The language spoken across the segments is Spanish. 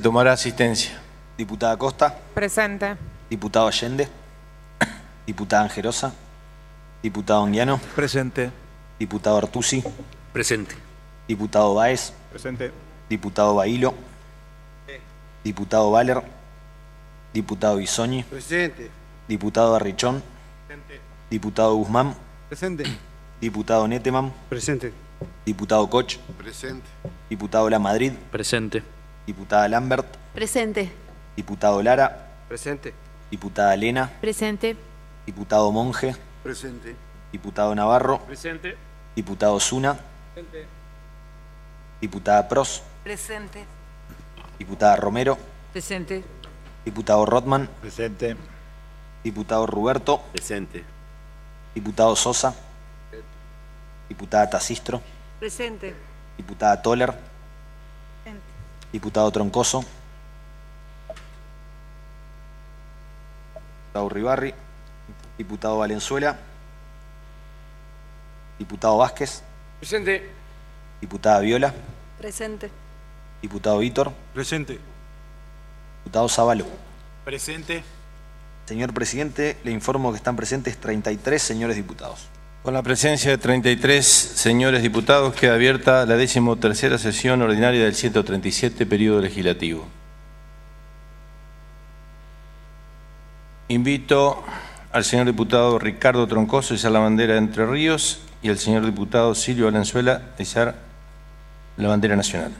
Tomará asistencia. Diputada Costa. Presente. Diputado Allende. Diputada Angerosa. Diputado Anguiano. Presente. Diputado Artusi. Presente. Diputado Báez. Presente. Diputado Bailo. Diputado Valer. Diputado Bisogni. Presente. Diputado Barrichón. Presente. Diputado Guzmán. Presente. Diputado Neteman. Presente. Diputado Koch. Presente. Diputado La Madrid. Presente. Diputada Lambert. Presente. Diputado Lara. Presente. Diputada Lena. Presente. Diputado Monge. Presente. Diputado Navarro. Presente. Diputado Zuna. Presente. Diputada Pros. Presente. Diputada Romero. Presente. Diputado Rotman. Presente. Diputado Ruberto. Presente. Diputado Sosa. Diputada Tacistro. Presente. Diputada Toller. Diputado Troncoso. Diputado Uribarri. Diputado Valenzuela. Diputado Vázquez. Presente. Diputada Viola. Presente. Diputado Vítor. Presente. Diputado Zavalo. Presente. Señor presidente, le informo que están presentes 33 señores diputados. Con la presencia de 33 señores diputados, queda abierta la 13ª sesión ordinaria del 137 periodo legislativo. Invito al señor diputado Ricardo Troncoso a izar la bandera de Entre Ríos y al señor diputado Silvio Valenzuela a izar la bandera nacional.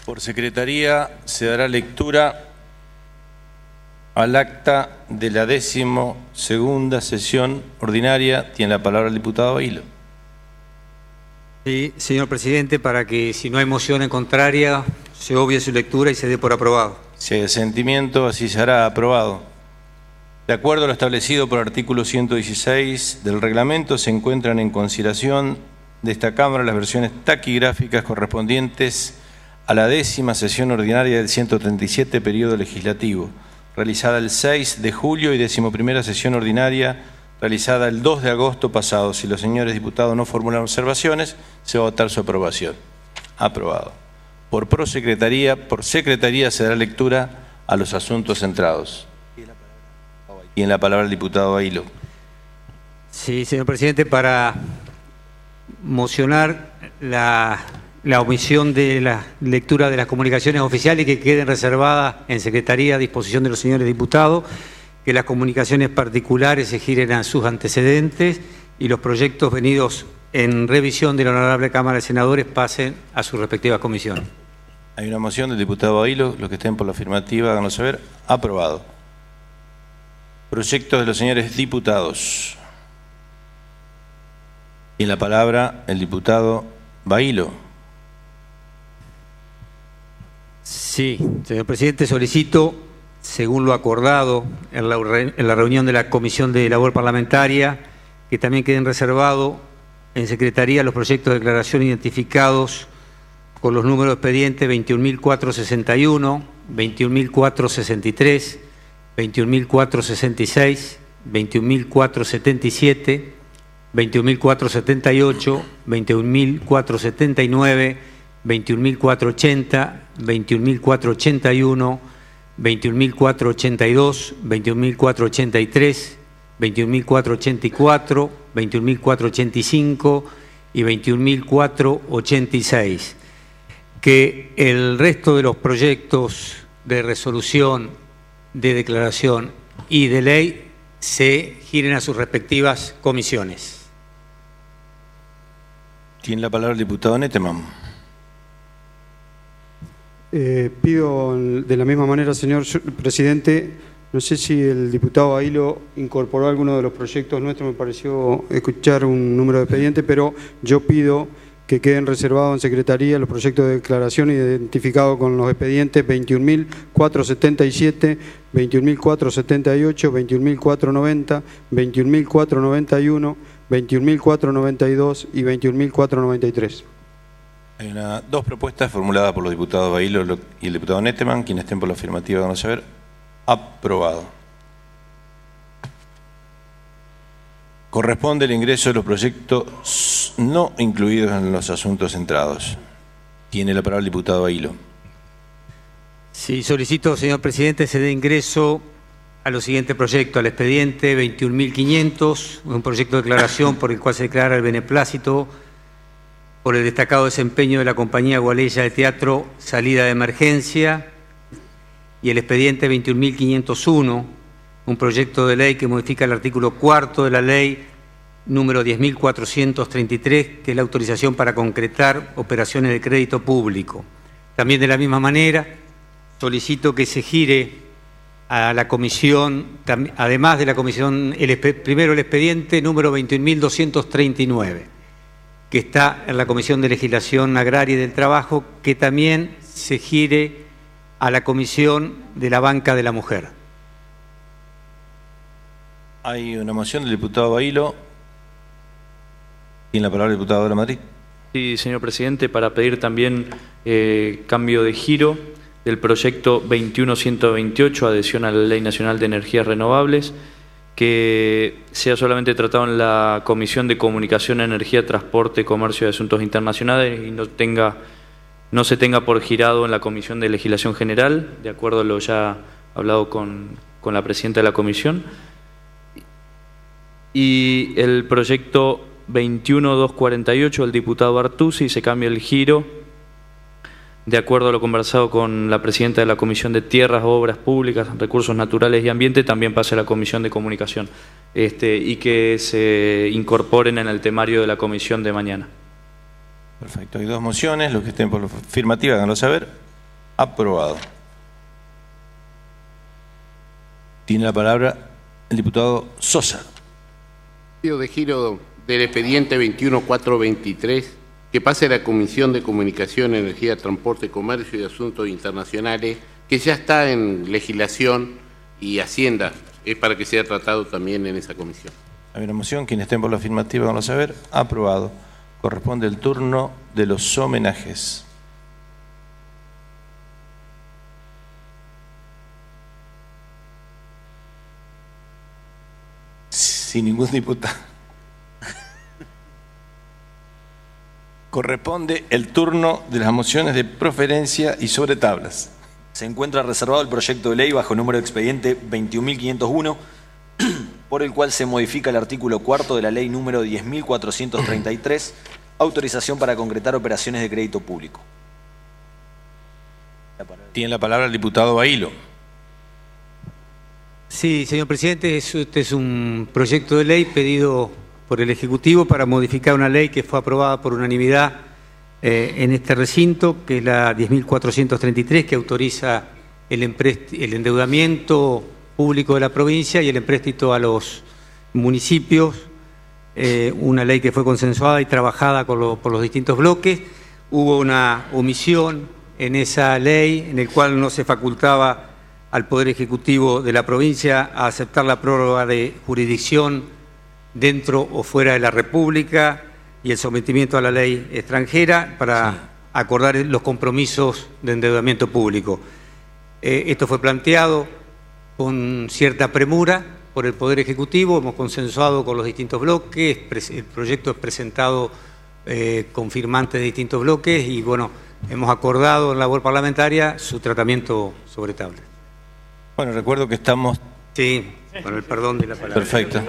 Por secretaría se dará lectura al acta de la 12ª sesión ordinaria. Tiene la palabra el diputado Bailo. Sí, señor presidente, para que si no hay moción en contraria se obvie su lectura y se dé por aprobado. Si hay asentimiento, así será aprobado. De acuerdo a lo establecido por el artículo 116 del reglamento, se encuentran en consideración de esta Cámara las versiones taquigráficas correspondientes a la 10ª sesión ordinaria del 137 periodo legislativo, realizada el 6 de julio y 11ª sesión ordinaria, realizada el 2 de agosto pasado. Si los señores diputados no formulan observaciones, se va a votar su aprobación. Aprobado. Por secretaría se dará lectura a los asuntos centrados. Y en la palabra el diputado Bailo. Sí, señor presidente, para mocionar la omisión de la lectura de las comunicaciones oficiales que queden reservadas en secretaría a disposición de los señores diputados, que las comunicaciones particulares se giren a sus antecedentes y los proyectos venidos en revisión de la Honorable Cámara de Senadores pasen a sus respectivas comisiones. Hay una moción del diputado Bailo. Los que estén por la afirmativa, háganlo saber. Aprobado. Proyectos de los señores diputados. Y en la palabra el diputado Bailo. Sí, señor presidente, solicito, según lo acordado en la reunión de la Comisión de Labor Parlamentaria, que también queden reservados en secretaría los proyectos de declaración identificados con los números de expediente 21.461, 21.463, 21.466, 21.477, 21.478, 21.479, 21.480, 21.481, 21.482, 21.483, 21.484, 21.485 y 21.486. Que el resto de los proyectos de resolución, de declaración y de ley se giren a sus respectivas comisiones. Tiene la palabra el diputado Neteman. Pido de la misma manera, señor presidente, No sé si el diputado Bailo incorporó alguno de los proyectos nuestros, me pareció escuchar un número de expediente, pero yo pido que queden reservados en Secretaría los proyectos de declaración identificados con los expedientes 21.477, 21.478, 21.490, 21.491, 21.492 y 21.493. Hay dos propuestas formuladas por los diputados Bailo y el diputado Nettemann. Quienes estén por la afirmativa van a saber. Aprobado. Corresponde el ingreso de los proyectos no incluidos en los asuntos centrados. Tiene la palabra el diputado Bailo. Sí, solicito, señor presidente, se dé ingreso a los siguientes proyectos. Al expediente 21.500, un proyecto de declaración por el cual se declara el beneplácito por el destacado desempeño de la compañía Gualeya de Teatro Salida de Emergencia. Y el expediente 21.501, un proyecto de ley que modifica el artículo 4 de la ley número 10.433, que es la autorización para concretar operaciones de crédito público. También de la misma manera, solicito que se gire a la comisión, además de la comisión, primero el expediente número 21.239, que está en la Comisión de Legislación Agraria y del Trabajo, que también se gire a la Comisión de la Banca de la Mujer. Hay una moción del diputado Bailo. Tiene la palabra el diputado de la Madrid. Sí, señor presidente, para pedir también cambio de giro del proyecto 21.128, adhesión a la Ley Nacional de Energías Renovables, que sea solamente tratado en la Comisión de Comunicación, Energía, Transporte, Comercio y Asuntos Internacionales y no se tenga por girado en la Comisión de Legislación General, de acuerdo a lo ya hablado con la presidenta de la comisión. Y el proyecto 21.248, el diputado Artusi, se cambia el giro, de acuerdo a lo conversado con la presidenta de la Comisión de Tierras, Obras Públicas, Recursos Naturales y Ambiente, también pase a la Comisión de Comunicación, y que se incorporen en el temario de la comisión de mañana. Perfecto, hay dos mociones, los que estén por la afirmativa háganlo saber. Aprobado. Tiene la palabra el diputado Sosa. De giro del expediente 21.423, que pase a la Comisión de Comunicación, Energía, Transporte, Comercio y Asuntos Internacionales, que ya está en legislación y Hacienda, es para que sea tratado también en esa comisión. Hay una moción, quienes estén por la afirmativa háganlo saber. Aprobado. Corresponde el turno de los homenajes. Sin ningún diputado. Corresponde el turno de las mociones de proferencia y sobre tablas. Se encuentra reservado el proyecto de ley bajo número de expediente 21.501, por el cual se modifica el artículo 4 de la ley número 10.433, autorización para concretar operaciones de crédito público. Tiene la palabra el diputado Bailo. Sí, señor presidente, este es un proyecto de ley pedido por el Ejecutivo para modificar una ley que fue aprobada por unanimidad en este recinto, que es la 10.433, que autoriza el endeudamiento público de la provincia y el empréstito a los municipios, una ley que fue consensuada y trabajada por los distintos bloques. Hubo una omisión en esa ley en el cual no se facultaba al Poder Ejecutivo de la provincia a aceptar la prórroga de jurisdicción dentro o fuera de la República y el sometimiento a la ley extranjera para acordar los compromisos de endeudamiento público. Esto fue planteado con cierta premura por el Poder Ejecutivo, hemos consensuado con los distintos bloques, el proyecto es presentado con firmantes de distintos bloques y bueno, hemos acordado en la labor parlamentaria su tratamiento sobre tabla. Bueno, recuerdo que estamos... Sí, con el perdón de la palabra. Perfecto.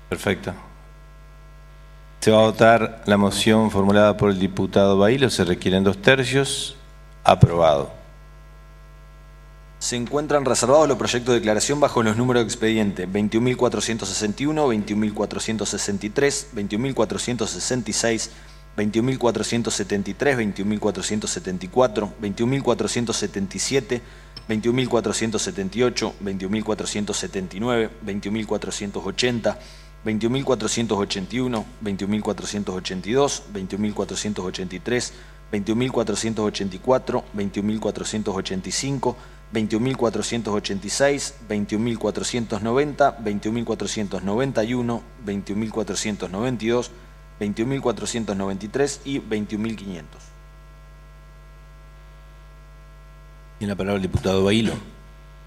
Perfecto. Se va a votar la moción formulada por el diputado Bailo, se requieren 2/3. Aprobado. Se encuentran reservados los proyectos de declaración bajo los números de expediente 21.461, 21.463, 21.466, 21.473, 21.474, 21.477, 21.478, 21.479, 21.480, 21.481, 21.482, 21.483, 21.484, 21.485, 20.486, 20.490, 20.491, 20.492, 20.493 y 21.500. Tiene la palabra el diputado Bailo.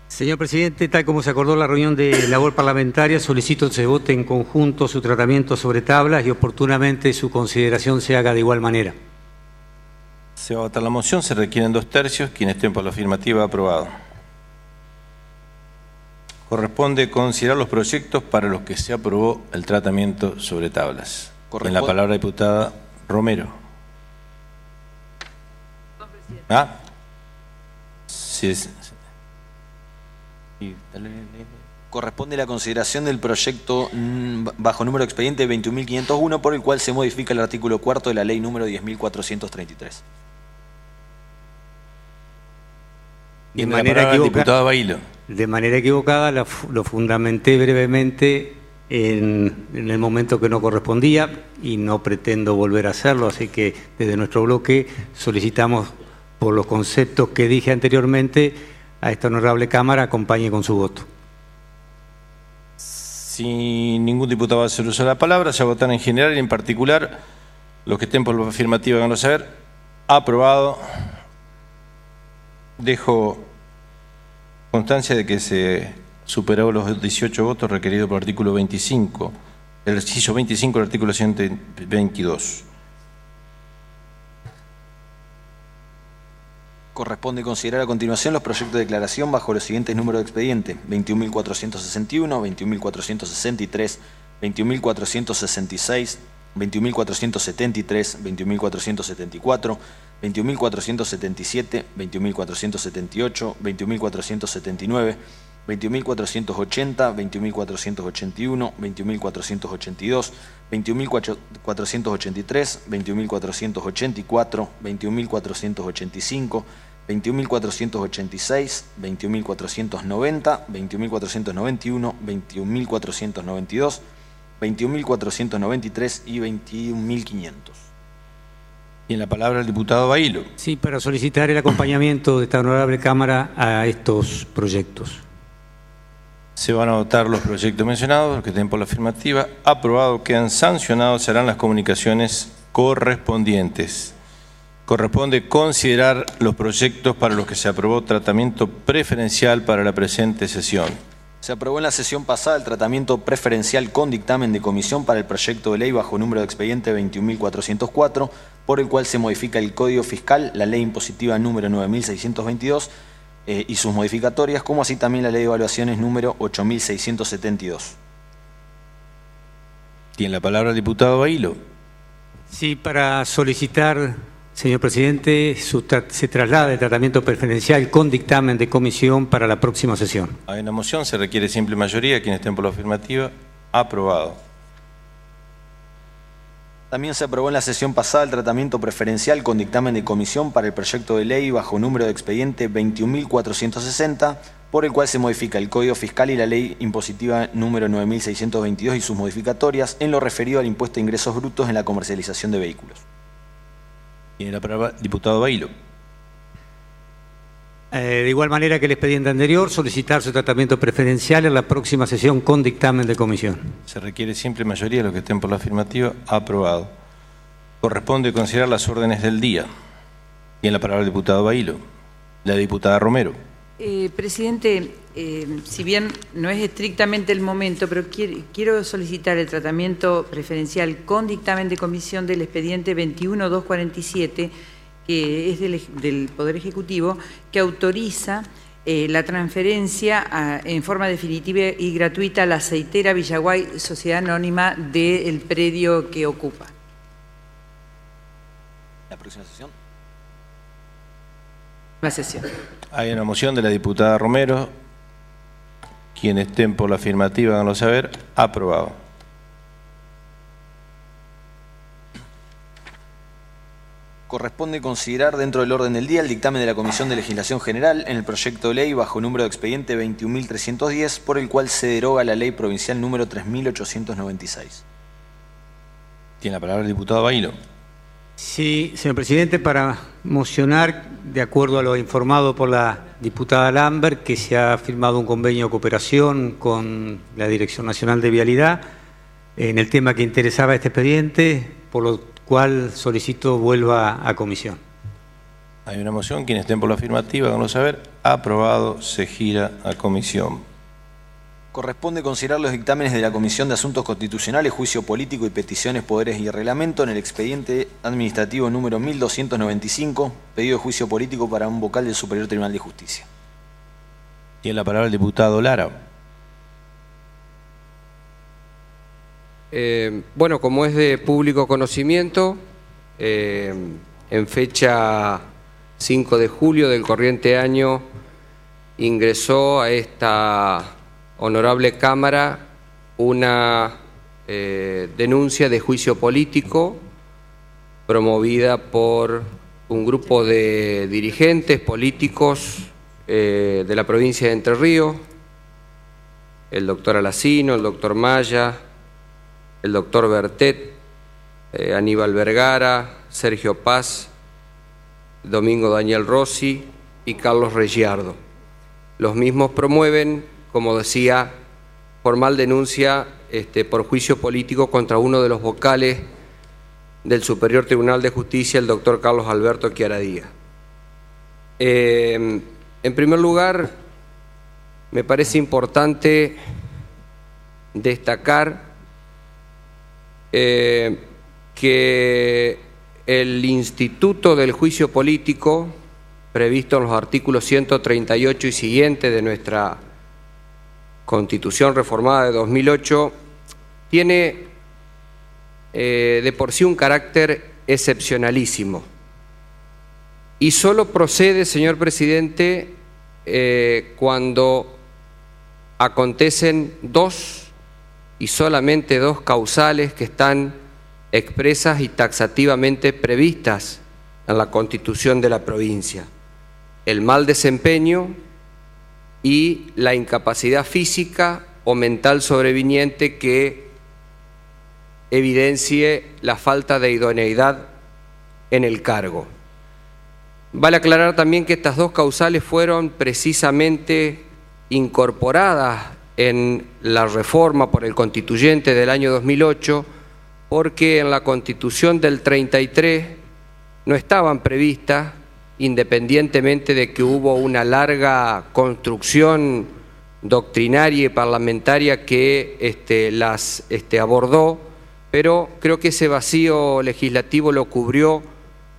Señor presidente, tal como se acordó en la reunión de labor parlamentaria, solicito se vote en conjunto su tratamiento sobre tablas y oportunamente su consideración se haga de igual manera. Se va a votar la moción, se requieren 2/3, quien estén por la afirmativa, aprobado. Corresponde considerar los proyectos para los que se aprobó el tratamiento sobre tablas. En la palabra diputada Romero. ¿Ah? Sí, sí. Corresponde la consideración del proyecto bajo número de expediente 21.501, por el cual se modifica el artículo 4º de la ley número 10.433. De manera equivocada, lo fundamenté brevemente en el momento que no correspondía y no pretendo volver a hacerlo, así que desde nuestro bloque solicitamos, por los conceptos que dije anteriormente, a esta honorable Cámara acompañe con su voto. Si ningún diputado va a hacer uso de la palabra, se va a votar en general y en particular. Los que estén por la afirmativa háganlo saber. Aprobado. Dejo constancia de que se superó los 18 votos requeridos por el artículo 25, el ejercicio 25 del artículo 122. Corresponde considerar a continuación los proyectos de declaración bajo los siguientes números de expediente: 21.461, 21.463, 21.466, 21.473, 21.474, 20.477, 20.478, 20.479, 20.480, 20.481, 20.482, 20.483, 20.484, 21.485, 21.486, 21.490, 21.491, 21.492, 21.493 y 21.500. Y en la palabra el diputado Bailo. Sí, para solicitar el acompañamiento de esta honorable Cámara a estos proyectos. Se van a votar los proyectos mencionados, los que estén por la afirmativa. Aprobado, quedan sancionados, serán las comunicaciones correspondientes. Corresponde considerar los proyectos para los que se aprobó tratamiento preferencial para la presente sesión. Se aprobó en la sesión pasada el tratamiento preferencial con dictamen de comisión para el proyecto de ley bajo número de expediente 21.404, por el cual se modifica el Código Fiscal, la ley impositiva número 9.622 y sus modificatorias, como así también la ley de evaluaciones número 8.672. Tiene la palabra el diputado Bailo. Sí, para solicitar, señor presidente, se traslada el tratamiento preferencial con dictamen de comisión para la próxima sesión. Hay una moción, se requiere simple mayoría, quienes estén por la afirmativa, aprobado. También se aprobó en la sesión pasada el tratamiento preferencial con dictamen de comisión para el proyecto de ley bajo número de expediente 21.460, por el cual se modifica el Código Fiscal y la ley impositiva número 9.622 y sus modificatorias en lo referido al impuesto de ingresos brutos en la comercialización de vehículos. Tiene la palabra diputado Bailo. De igual manera que el expediente anterior, solicitar su tratamiento preferencial en la próxima sesión con dictamen de comisión. Se requiere simple mayoría, los que estén por la afirmativa, aprobado. Corresponde considerar las órdenes del día. Tiene la palabra el diputado Bailo. La diputada Romero. Presidente, si bien no es estrictamente el momento, pero quiero solicitar el tratamiento preferencial con dictamen de comisión del expediente 21.247, que es del Poder Ejecutivo, que autoriza la transferencia en forma definitiva y gratuita a la aceitera Villaguay, sociedad anónima, del predio que ocupa. ¿La próxima sesión? La sesión. Hay una moción de la diputada Romero. Quienes estén por la afirmativa, háganlo saber. Aprobado. Corresponde considerar dentro del orden del día el dictamen de la Comisión de Legislación General en el proyecto de ley bajo número de expediente 21.310, por el cual se deroga la ley provincial número 3.896. Tiene la palabra el diputado Bailo. Sí, señor presidente, para mocionar, de acuerdo a lo informado por la diputada Lambert, que se ha firmado un convenio de cooperación con la Dirección Nacional de Vialidad en el tema que interesaba este expediente, por lo cual solicito vuelva a comisión. Hay una moción. Quienes estén por la afirmativa, háganlo saber. Aprobado. Se gira a comisión. Corresponde considerar los dictámenes de la Comisión de Asuntos Constitucionales, Juicio Político y Peticiones, Poderes y Reglamento en el expediente administrativo número 1295, pedido de juicio político para un vocal del Superior Tribunal de Justicia. Tiene la palabra el diputado Lara. Bueno, como es de público conocimiento, en fecha 5 de julio del corriente año ingresó a esta honorable Cámara una denuncia de juicio político promovida por un grupo de dirigentes políticos de la provincia de Entre Ríos, el doctor Alacino, el doctor Maya, el doctor Bertet, Aníbal Vergara, Sergio Paz, Domingo Daniel Rossi y Carlos Reggiardo. Los mismos promueven, como decía, formal denuncia por juicio político contra uno de los vocales del Superior Tribunal de Justicia, el doctor Carlos Alberto Chiaradía. En primer lugar, me parece importante destacar que el instituto del juicio político, previsto en los artículos 138 y siguientes de nuestra Constitución reformada de 2008, tiene de por sí un carácter excepcionalísimo. Y solo procede, señor presidente, cuando acontecen dos y solamente dos causales que están expresas y taxativamente previstas en la Constitución de la provincia: el mal desempeño y la incapacidad física o mental sobreviniente que evidencie la falta de idoneidad en el cargo. Vale aclarar también que estas dos causales fueron precisamente incorporadas en la reforma por el constituyente del año 2008, porque en la Constitución del 33 no estaban previstas, independientemente de que hubo una larga construcción doctrinaria y parlamentaria que las abordó, pero creo que ese vacío legislativo lo cubrió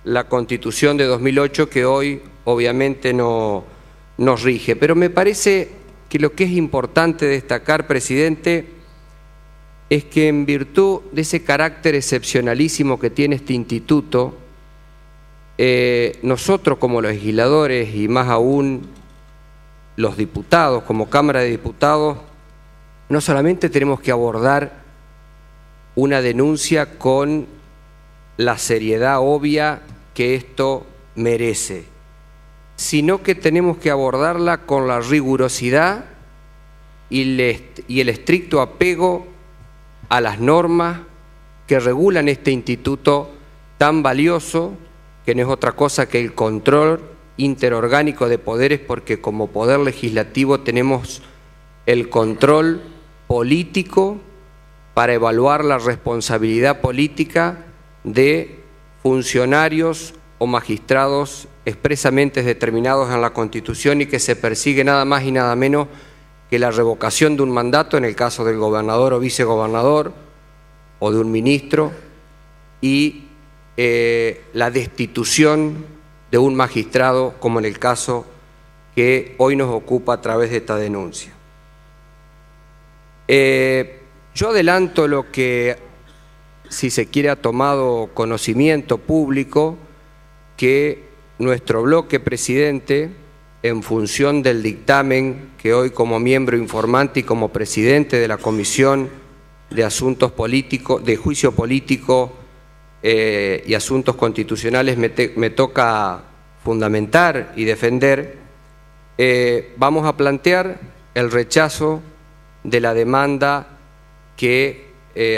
la Constitución de 2008, que hoy obviamente no nos rige. Pero me parece que lo que es importante destacar, presidente, es que en virtud de ese carácter excepcionalísimo que tiene este instituto, nosotros como legisladores y más aún los diputados, como Cámara de Diputados, no solamente tenemos que abordar una denuncia con la seriedad obvia que esto merece, sino que tenemos que abordarla con la rigurosidad y el estricto apego a las normas que regulan este instituto tan valioso, que no es otra cosa que el control interorgánico de poderes, porque como poder legislativo tenemos el control político para evaluar la responsabilidad política de funcionarios o magistrados expresamente determinados en la Constitución y que se persigue nada más y nada menos que la revocación de un mandato en el caso del gobernador o vicegobernador o de un ministro y la destitución de un magistrado, como en el caso que hoy nos ocupa a través de esta denuncia. Yo adelanto lo que, si se quiere, ha tomado conocimiento público, que nuestro bloque, presidente, en función del dictamen que hoy como miembro informante y como presidente de la Comisión de Asuntos Políticos, de Juicio Político y Asuntos Constitucionales me toca fundamentar y defender, vamos a plantear el rechazo de la demanda que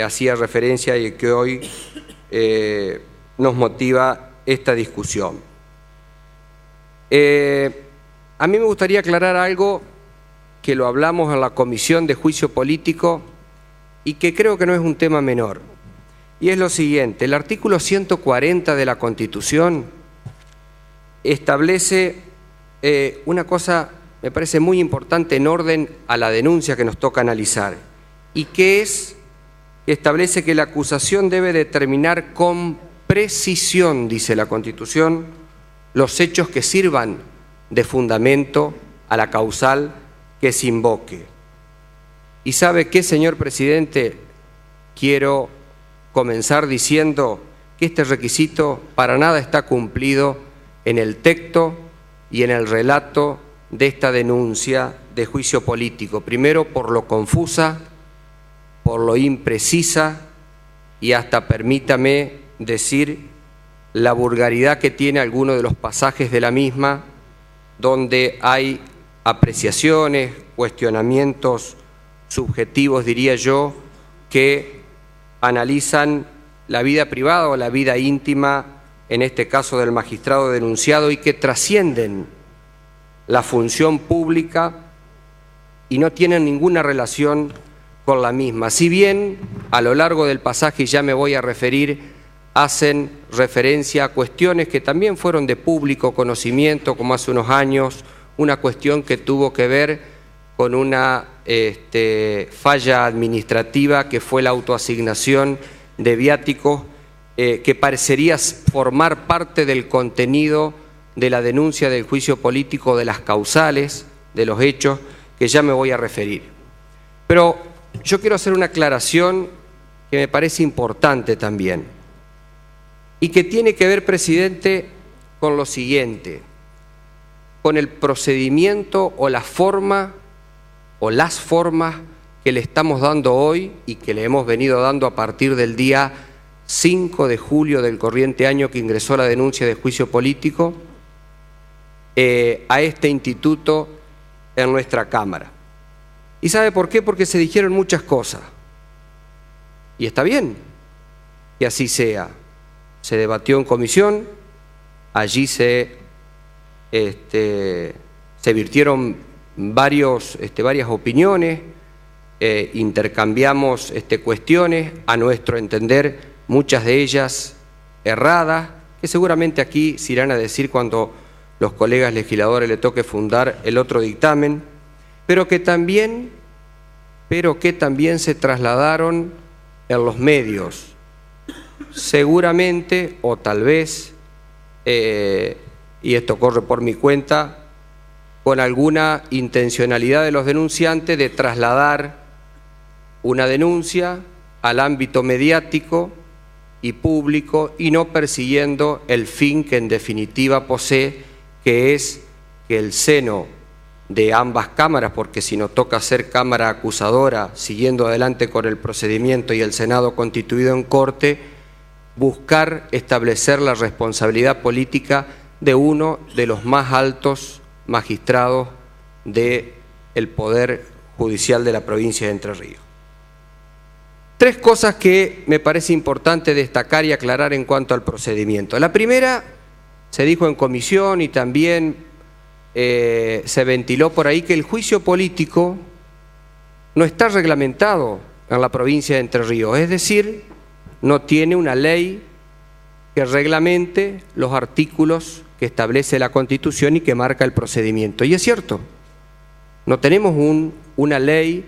hacía referencia y que hoy nos motiva esta discusión. A mí me gustaría aclarar algo que lo hablamos en la Comisión de Juicio Político y que creo que no es un tema menor. Y es lo siguiente: el artículo 140 de la Constitución establece una cosa, me parece muy importante en orden a la denuncia que nos toca analizar, y que es, establece que la acusación debe determinar con precisión, dice la Constitución, los hechos que sirvan de fundamento a la causal que se invoque. ¿Y sabe qué, señor presidente? Quiero comenzar diciendo que este requisito para nada está cumplido en el texto y en el relato de esta denuncia de juicio político. Primero, por lo confusa, por lo imprecisa y hasta, permítame decir, la vulgaridad que tiene alguno de los pasajes de la misma, donde hay apreciaciones, cuestionamientos subjetivos, diría yo, que analizan la vida privada o la vida íntima, en este caso del magistrado denunciado, y que trascienden la función pública y no tienen ninguna relación con la misma. Si bien a lo largo del pasaje, ya me voy a referir, hacen referencia a cuestiones que también fueron de público conocimiento, como hace unos años, una cuestión que tuvo que ver con una falla administrativa que fue la autoasignación de viáticos, que parecería formar parte del contenido de la denuncia del juicio político, de las causales, de los hechos, que ya me voy a referir. Pero yo quiero hacer una aclaración que me parece importante también, y que tiene que ver, presidente, con lo siguiente: con el procedimiento o la forma o las formas que le estamos dando hoy y que le hemos venido dando a partir del día 5 de julio del corriente año que ingresó la denuncia de juicio político a este instituto en nuestra Cámara. ¿Y sabe por qué? Porque se dijeron muchas cosas. Y está bien que así sea. Se debatió en comisión, allí se virtieron varias opiniones, intercambiamos cuestiones, a nuestro entender, muchas de ellas erradas, que seguramente aquí se irán a decir cuando los colegas legisladores le toque fundar el otro dictamen, pero que también se trasladaron en los medios, seguramente o tal vez, y esto corre por mi cuenta, con alguna intencionalidad de los denunciantes de trasladar una denuncia al ámbito mediático y público y no persiguiendo el fin que en definitiva posee, que es que el seno de ambas cámaras, porque si nos toca ser cámara acusadora, siguiendo adelante con el procedimiento, y el Senado constituido en corte, buscar establecer la responsabilidad política de uno de los más altos magistrados del Poder Judicial de la provincia de Entre Ríos. Tres cosas que me parece importante destacar y aclarar en cuanto al procedimiento. La primera, se dijo en comisión y también se ventiló por ahí, que el juicio político no está reglamentado en la provincia de Entre Ríos, es decir, no tiene una ley que reglamente los artículos que establece la Constitución y que marca el procedimiento. Y es cierto, no tenemos una ley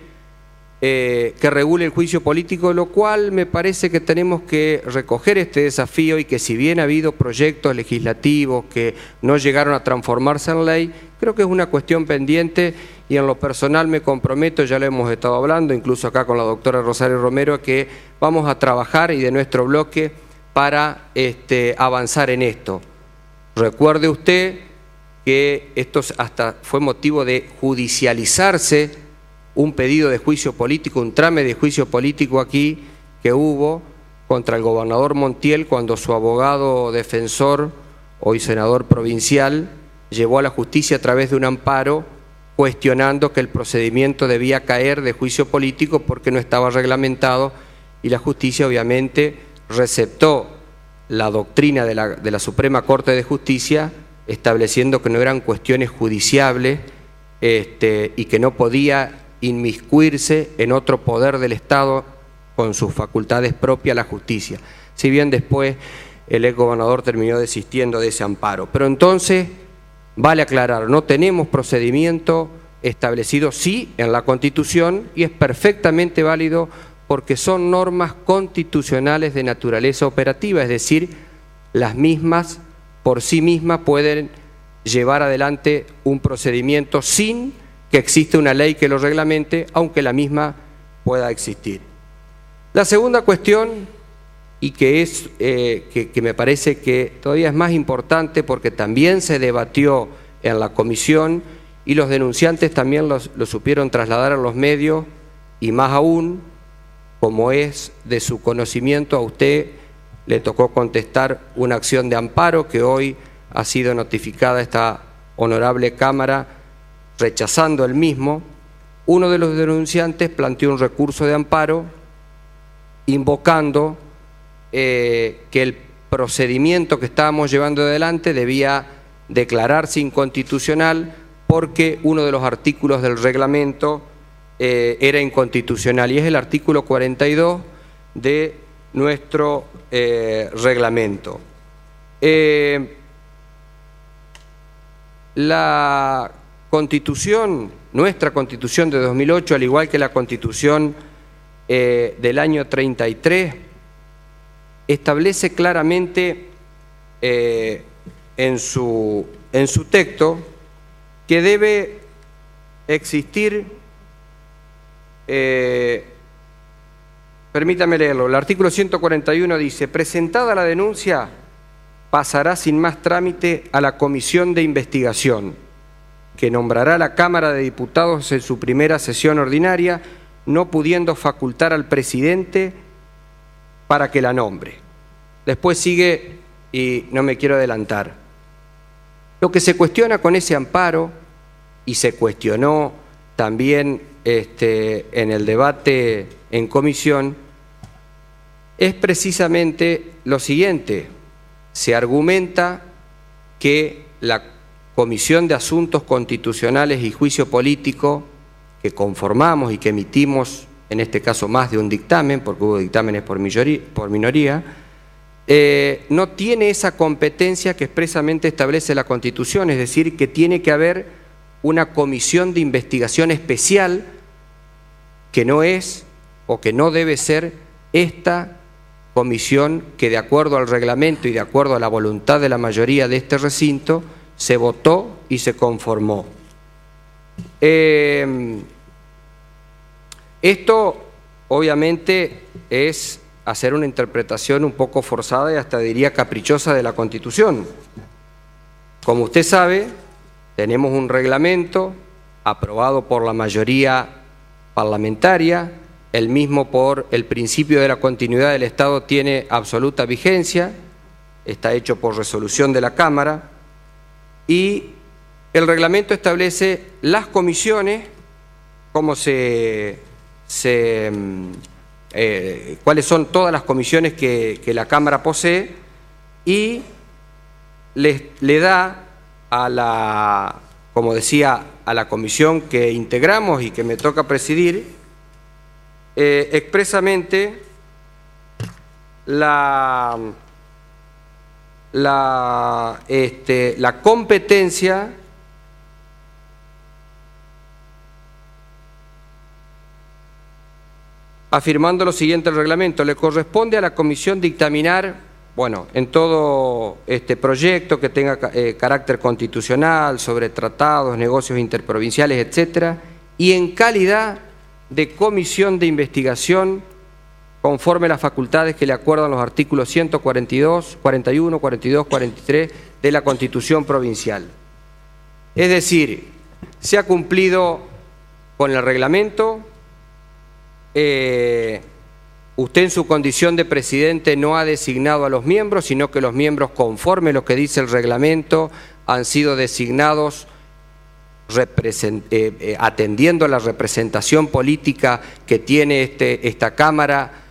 que regule el juicio político, lo cual me parece que tenemos que recoger este desafío, y que si bien ha habido proyectos legislativos que no llegaron a transformarse en ley, creo que es una cuestión pendiente, y en lo personal me comprometo, ya lo hemos estado hablando, incluso acá con la doctora Rosario Romero, que vamos a trabajar y de nuestro bloque para avanzar en esto. Recuerde usted que esto hasta fue motivo de judicializarse un pedido de juicio político, un trame de juicio político aquí que hubo contra el gobernador Montiel cuando su abogado defensor, hoy senador provincial, llevó a la justicia a través de un amparo cuestionando que el procedimiento debía caer de juicio político porque no estaba reglamentado, y la justicia obviamente receptó la doctrina de la Suprema Corte de Justicia estableciendo que no eran cuestiones judiciables y que no podía inmiscuirse en otro poder del Estado con sus facultades propias la justicia. Si bien después el exgobernador terminó desistiendo de ese amparo. Pero entonces, vale aclarar, no tenemos procedimiento establecido sí en la Constitución, y es perfectamente válido porque son normas constitucionales de naturaleza operativa, es decir, las mismas por sí mismas pueden llevar adelante un procedimiento sin que exista una ley que lo reglamente, aunque la misma pueda existir. La segunda cuestión, y que me parece que todavía es más importante porque también se debatió en la comisión y los denunciantes también lo supieron trasladar a los medios, y más aún, como es de su conocimiento, a usted le tocó contestar una acción de amparo que hoy ha sido notificada a esta honorable Cámara rechazando el mismo. Uno de los denunciantes planteó un recurso de amparo invocando que el procedimiento que estábamos llevando adelante debía declararse inconstitucional porque uno de los artículos del reglamento era inconstitucional, y es el artículo 42 de nuestro reglamento. La Constitución, nuestra Constitución de 2008, al igual que la Constitución del año 33, establece claramente en su texto que debe existir, permítame leerlo, el artículo 141 dice: presentada la denuncia, pasará sin más trámite a la comisión de investigación, que nombrará la Cámara de Diputados en su primera sesión ordinaria, no pudiendo facultar al presidente para que la nombre. Después sigue, y no me quiero adelantar. Lo que se cuestiona con ese amparo, y se cuestionó también en el debate en comisión, es precisamente lo siguiente. Se argumenta que la Comisión de Asuntos Constitucionales y Juicio Político que conformamos y que emitimos, en este caso más de un dictamen, porque hubo dictámenes por minoría, no tiene esa competencia que expresamente establece la Constitución, es decir, que tiene que haber una comisión de investigación especial que no es o que no debe ser esta comisión que, de acuerdo al reglamento y de acuerdo a la voluntad de la mayoría de este recinto, se votó y se conformó. Esto obviamente es hacer una interpretación un poco forzada y hasta diría caprichosa de la Constitución. Como usted sabe, tenemos un reglamento aprobado por la mayoría parlamentaria, el mismo por el principio de la continuidad del Estado tiene absoluta vigencia, está hecho por resolución de la Cámara, y el reglamento establece las comisiones, cuáles son todas las comisiones que la Cámara posee, y le da a la, como decía, a la comisión que integramos y que me toca presidir, expresamente la competencia afirmando lo siguiente el reglamento: le corresponde a la comisión dictaminar, bueno, en todo este proyecto que tenga carácter constitucional, sobre tratados, negocios interprovinciales, etcétera, y en calidad de comisión de investigación conforme a las facultades que le acuerdan los artículos 142, 41, 42, 43 de la Constitución Provincial. Es decir, se ha cumplido con el reglamento, usted en su condición de presidente no ha designado a los miembros, sino que los miembros, conforme lo que dice el reglamento, han sido designados atendiendo a la representación política que tiene esta Cámara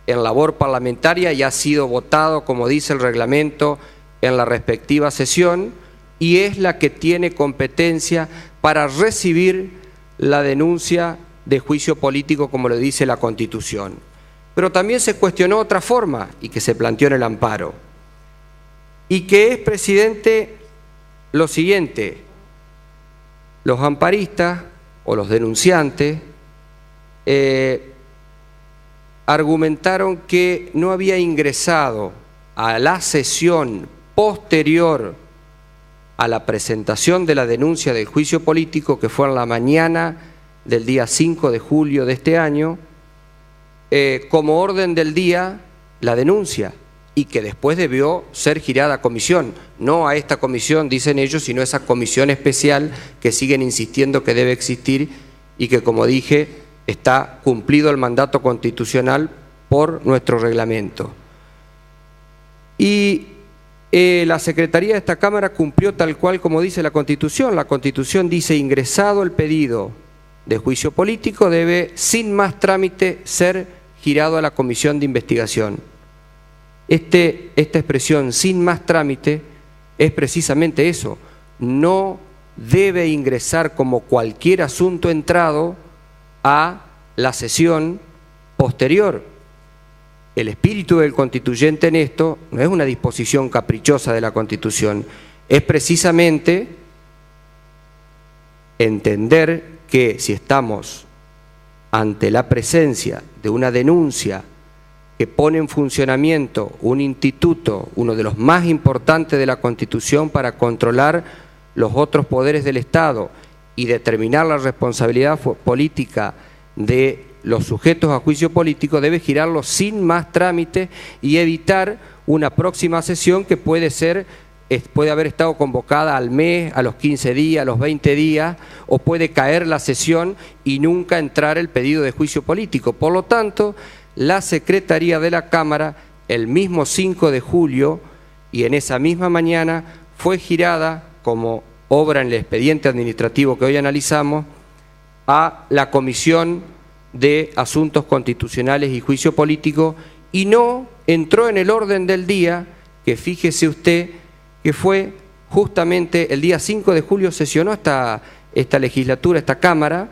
en labor parlamentaria y ha sido votado, como dice el reglamento, en la respectiva sesión, y es la que tiene competencia para recibir la denuncia de juicio político, como lo dice la Constitución. Pero también se cuestionó otra forma, y que se planteó en el amparo, y que es, presidente, lo siguiente: los amparistas o los denunciantes argumentaron que no había ingresado a la sesión posterior a la presentación de la denuncia del juicio político, que fue en la mañana del día 5 de julio de este año, como orden del día la denuncia, y que después debió ser girada a comisión, no a esta comisión, dicen ellos, sino a esa comisión especial que siguen insistiendo que debe existir y que, como dije, está cumplido el mandato constitucional por nuestro reglamento. Y la Secretaría de esta Cámara cumplió tal cual como dice la Constitución. La Constitución dice: ingresado el pedido de juicio político, debe sin más trámite ser girado a la comisión de investigación. Esta expresión sin más trámite es precisamente eso: no debe ingresar como cualquier asunto entrado a la sesión posterior. El espíritu del constituyente en esto no es una disposición caprichosa de la Constitución, es precisamente entender que si estamos ante la presencia de una denuncia que pone en funcionamiento un instituto, uno de los más importantes de la Constitución para controlar los otros poderes del Estado y determinar la responsabilidad política de los sujetos a juicio político, debe girarlo sin más trámite y evitar una próxima sesión que puede haber estado convocada al mes, a los 15 días, a los 20 días, o puede caer la sesión y nunca entrar el pedido de juicio político. Por lo tanto, la Secretaría de la Cámara, el mismo 5 de julio y en esa misma mañana, fue girada, como obra en el expediente administrativo que hoy analizamos, a la Comisión de Asuntos Constitucionales y Juicio Político, y no entró en el orden del día, que fíjese usted que fue justamente el día 5 de julio sesionó esta legislatura, esta Cámara,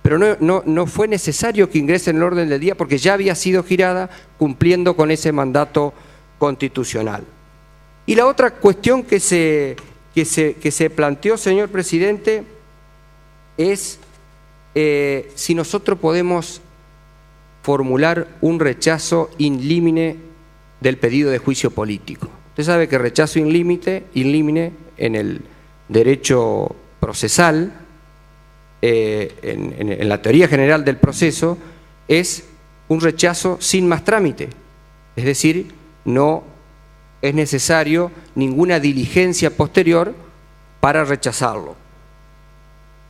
pero no fue necesario que ingrese en el orden del día porque ya había sido girada cumpliendo con ese mandato constitucional. Y la otra cuestión que se planteó, señor presidente, es si nosotros podemos formular un rechazo in limine del pedido de juicio político. Usted sabe que rechazo in limine en el derecho procesal, en la teoría general del proceso, es un rechazo sin más trámite. Es decir, no es necesario ninguna diligencia posterior para rechazarlo.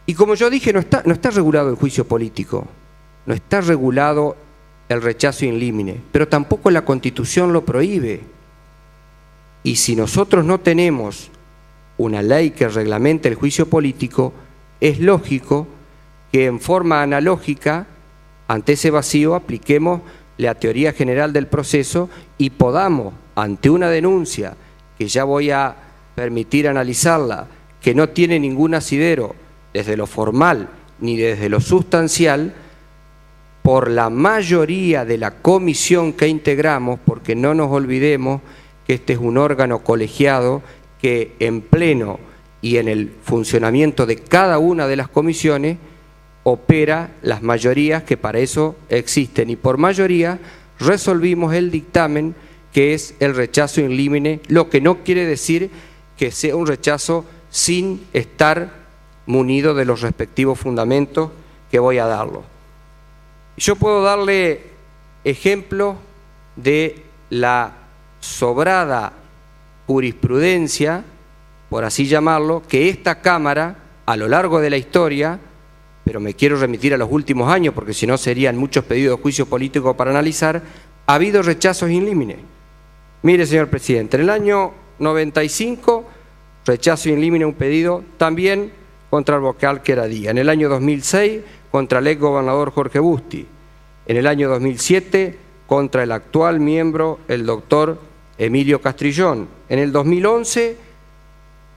Y como yo dije, no está regulado el juicio político, no está regulado el rechazo in limine, pero tampoco la Constitución lo prohíbe. Y si nosotros no tenemos una ley que reglamente el juicio político, es lógico que en forma analógica, ante ese vacío, apliquemos la teoría general del proceso y podamos, ante una denuncia que ya voy a permitir analizarla, que no tiene ningún asidero desde lo formal ni desde lo sustancial, por la mayoría de la comisión que integramos, porque no nos olvidemos que este es un órgano colegiado que en pleno y en el funcionamiento de cada una de las comisiones opera las mayorías que para eso existen, y por mayoría resolvimos el dictamen que es el rechazo in limine, lo que no quiere decir que sea un rechazo sin estar munido de los respectivos fundamentos que voy a darlo. Yo puedo darle ejemplo de la sobrada jurisprudencia, por así llamarlo, que esta Cámara, a lo largo de la historia, pero me quiero remitir a los últimos años, porque si no serían muchos pedidos de juicio político para analizar, ha habido rechazos in limine. Mire, señor presidente, en el año 95, rechazo in limine un pedido también contra el vocal Queradía. En el año 2006, contra el ex gobernador Jorge Busti. En el año 2007, contra el actual miembro, el doctor Emilio Castrillón. En el 2011,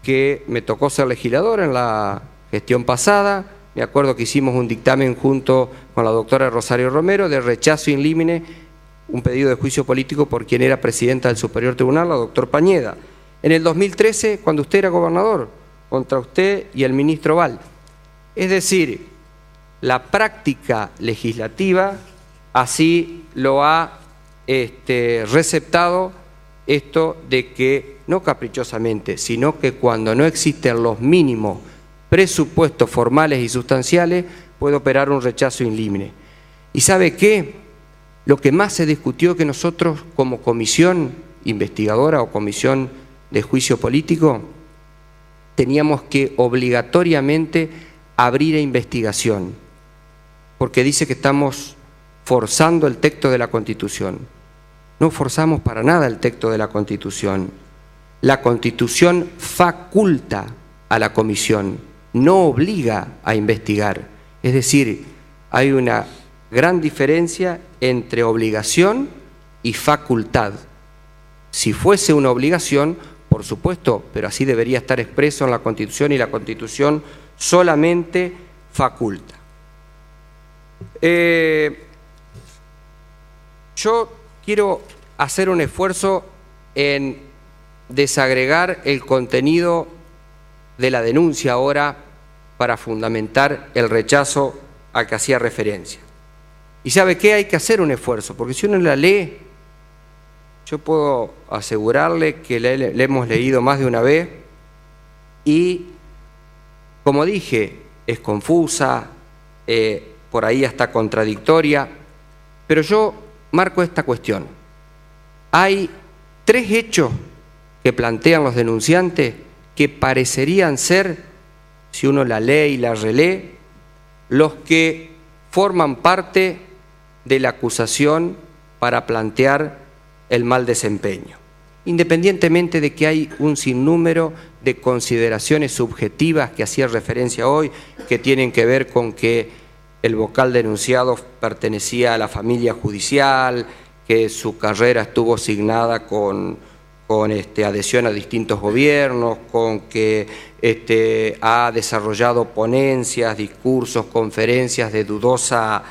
que me tocó ser legislador en la gestión pasada, me acuerdo que hicimos un dictamen junto con la doctora Rosario Romero de rechazo in limine, un pedido de juicio político por quien era presidenta del Superior Tribunal, la doctora Pañeda. En el 2013, cuando usted era gobernador, contra usted y el ministro Val. Es decir, la práctica legislativa así lo ha receptado, esto de que, no caprichosamente, sino que cuando no existen los mínimos presupuestos formales y sustanciales, puede operar un rechazo in limine. ¿Y sabe qué? Lo que más se discutió que nosotros como comisión investigadora o comisión de juicio político teníamos que obligatoriamente abrir a investigación, porque dice que estamos forzando el texto de la Constitución. No forzamos para nada el texto de la Constitución. La Constitución faculta a la comisión, no obliga a investigar. Es decir, hay una gran diferencia entre obligación y facultad. Si fuese una obligación, por supuesto, pero así debería estar expreso en la Constitución y la Constitución solamente faculta. Yo quiero hacer un esfuerzo en desagregar el contenido de la denuncia ahora para fundamentar el rechazo al que hacía referencia. ¿Y sabe qué? Hay que hacer un esfuerzo, porque si uno la lee, yo puedo asegurarle que la hemos leído más de una vez y, como dije, es confusa, por ahí hasta contradictoria, pero yo marco esta cuestión. Hay 3 hechos que plantean los denunciantes que parecerían ser, si uno la lee y la relee, los que forman parte de la acusación para plantear el mal desempeño, independientemente de que hay un sinnúmero de consideraciones subjetivas que hacía referencia hoy, que tienen que ver con que el vocal denunciado pertenecía a la familia judicial, que su carrera estuvo asignada con adhesión a distintos gobiernos, con que ha desarrollado ponencias, discursos, conferencias de dudoso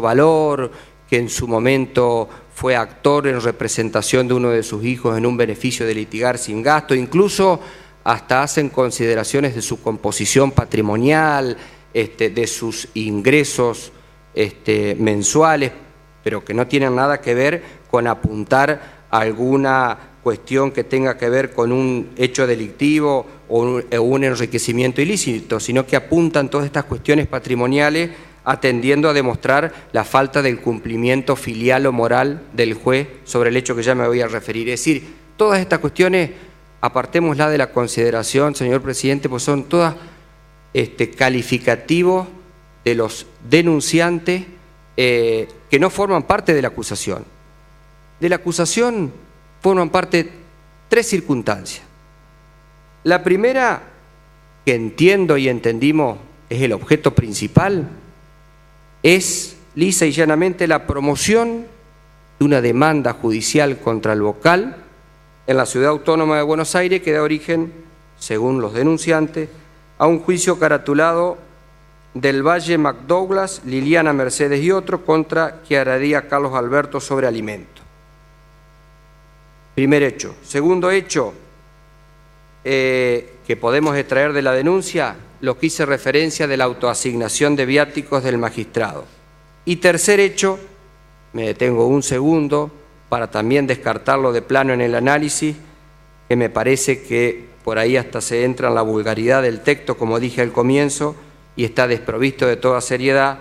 valor, que en su momento fue actor en representación de uno de sus hijos en un beneficio de litigar sin gasto, incluso hasta hacen consideraciones de su composición patrimonial, de sus ingresos mensuales, pero que no tienen nada que ver con apuntar a alguna cuestión que tenga que ver con un hecho delictivo o un enriquecimiento ilícito, sino que apuntan todas estas cuestiones patrimoniales atendiendo a demostrar la falta del cumplimiento filial o moral del juez sobre el hecho que ya me voy a referir. Es decir, todas estas cuestiones, apartémoslas de la consideración, señor presidente, pues son todas calificativos de los denunciantes que no forman parte de la acusación. De la acusación forman parte 3 circunstancias. La primera, que entiendo y entendimos es el objeto principal, es lisa y llanamente la promoción de una demanda judicial contra el vocal en la Ciudad Autónoma de Buenos Aires que da origen, según los denunciantes, a un juicio caratulado del Valle McDouglas, Liliana Mercedes y otro contra Queradía Carlos Alberto sobre alimentos. Primer hecho. Segundo hecho que podemos extraer de la denuncia, lo que hice referencia de la autoasignación de viáticos del magistrado. Y tercer hecho, me detengo un segundo para también descartarlo de plano en el análisis, que me parece que por ahí hasta se entra en la vulgaridad del texto, como dije al comienzo, y está desprovisto de toda seriedad,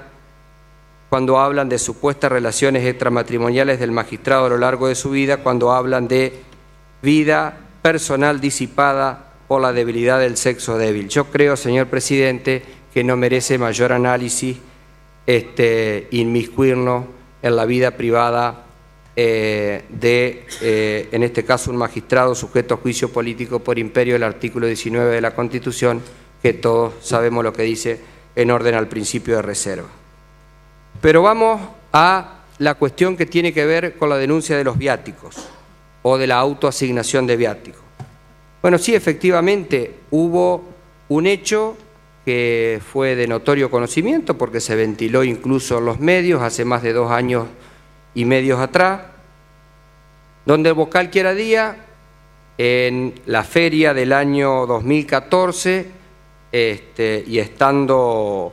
cuando hablan de supuestas relaciones extramatrimoniales del magistrado a lo largo de su vida, cuando hablan de vida personal disipada por la debilidad del sexo débil. Yo creo, señor presidente, que no merece mayor análisis inmiscuirnos en la vida privada en este caso, un magistrado sujeto a juicio político por imperio del artículo 19 de la Constitución, que todos sabemos lo que dice en orden al principio de reserva. Pero vamos a la cuestión que tiene que ver con la denuncia de los viáticos o de la autoasignación de viáticos. Bueno, sí, efectivamente hubo un hecho que fue de notorio conocimiento porque se ventiló incluso en los medios hace más de 2 años y medio atrás, donde el vocal Chiaradía, en la feria del año 2014, y estando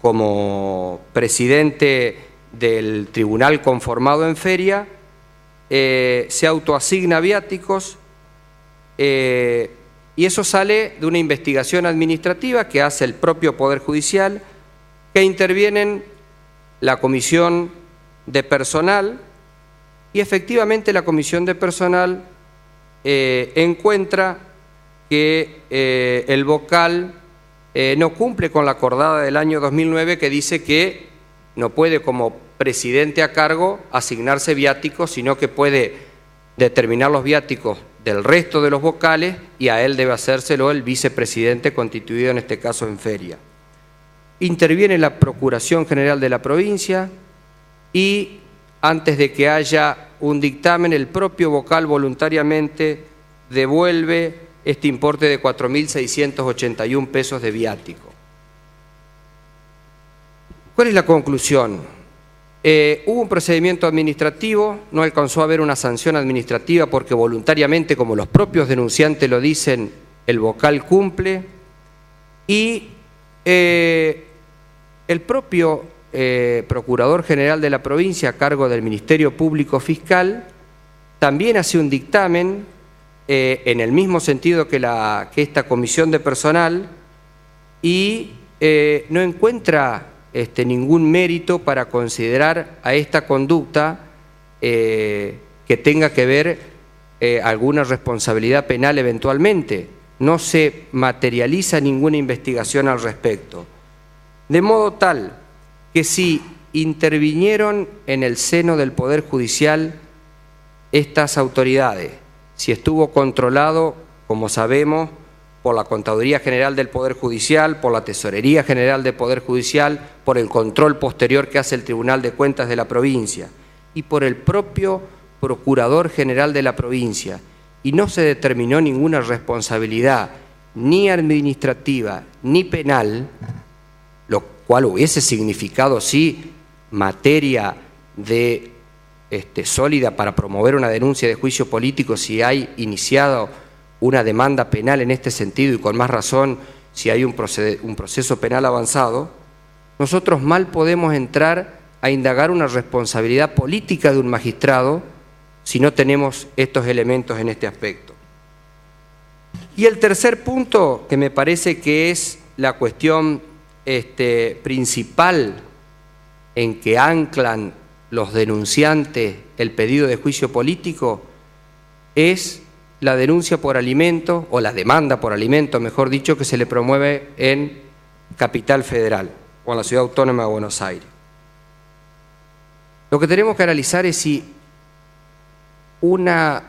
como presidente del tribunal conformado en feria, se autoasigna viáticos, y eso sale de una investigación administrativa que hace el propio Poder Judicial, que intervienen la Comisión de Personal, y efectivamente la Comisión de Personal encuentra que el vocal no cumple con la acordada del año 2009 que dice que no puede como presidente a cargo asignarse viáticos, sino que puede determinar los viáticos del resto de los vocales y a él debe hacérselo el vicepresidente constituido en este caso en feria. Interviene la Procuración General de la provincia y antes de que haya un dictamen, el propio vocal voluntariamente devuelve este importe de 4.681 pesos de viático. ¿Cuál es la conclusión? Hubo un procedimiento administrativo, no alcanzó a haber una sanción administrativa porque voluntariamente, como los propios denunciantes lo dicen, el vocal cumple y el propio Procurador General de la provincia a cargo del Ministerio Público Fiscal también hace un dictamen en el mismo sentido que esta comisión de personal y no encuentra ningún mérito para considerar a esta conducta que tenga que ver alguna responsabilidad penal eventualmente. No se materializa ninguna investigación al respecto. De modo tal que si intervinieron en el seno del Poder Judicial estas autoridades, si estuvo controlado, como sabemos, por la Contaduría General del Poder Judicial, por la Tesorería General del Poder Judicial, por el control posterior que hace el Tribunal de Cuentas de la provincia y por el propio Procurador General de la provincia, y no se determinó ninguna responsabilidad ni administrativa ni penal, lo cual hubiese significado, sí, materia de sólida para promover una denuncia de juicio político si hay iniciado una demanda penal en este sentido y con más razón si hay un proceso penal avanzado, nosotros mal podemos entrar a indagar una responsabilidad política de un magistrado si no tenemos estos elementos en este aspecto. Y el tercer punto, que me parece que es la cuestión principal en que anclan los denunciantes el pedido de juicio político, es la denuncia por alimento, o la demanda por alimento, mejor dicho, que se le promueve en Capital Federal o en la Ciudad Autónoma de Buenos Aires. Lo que tenemos que analizar es si una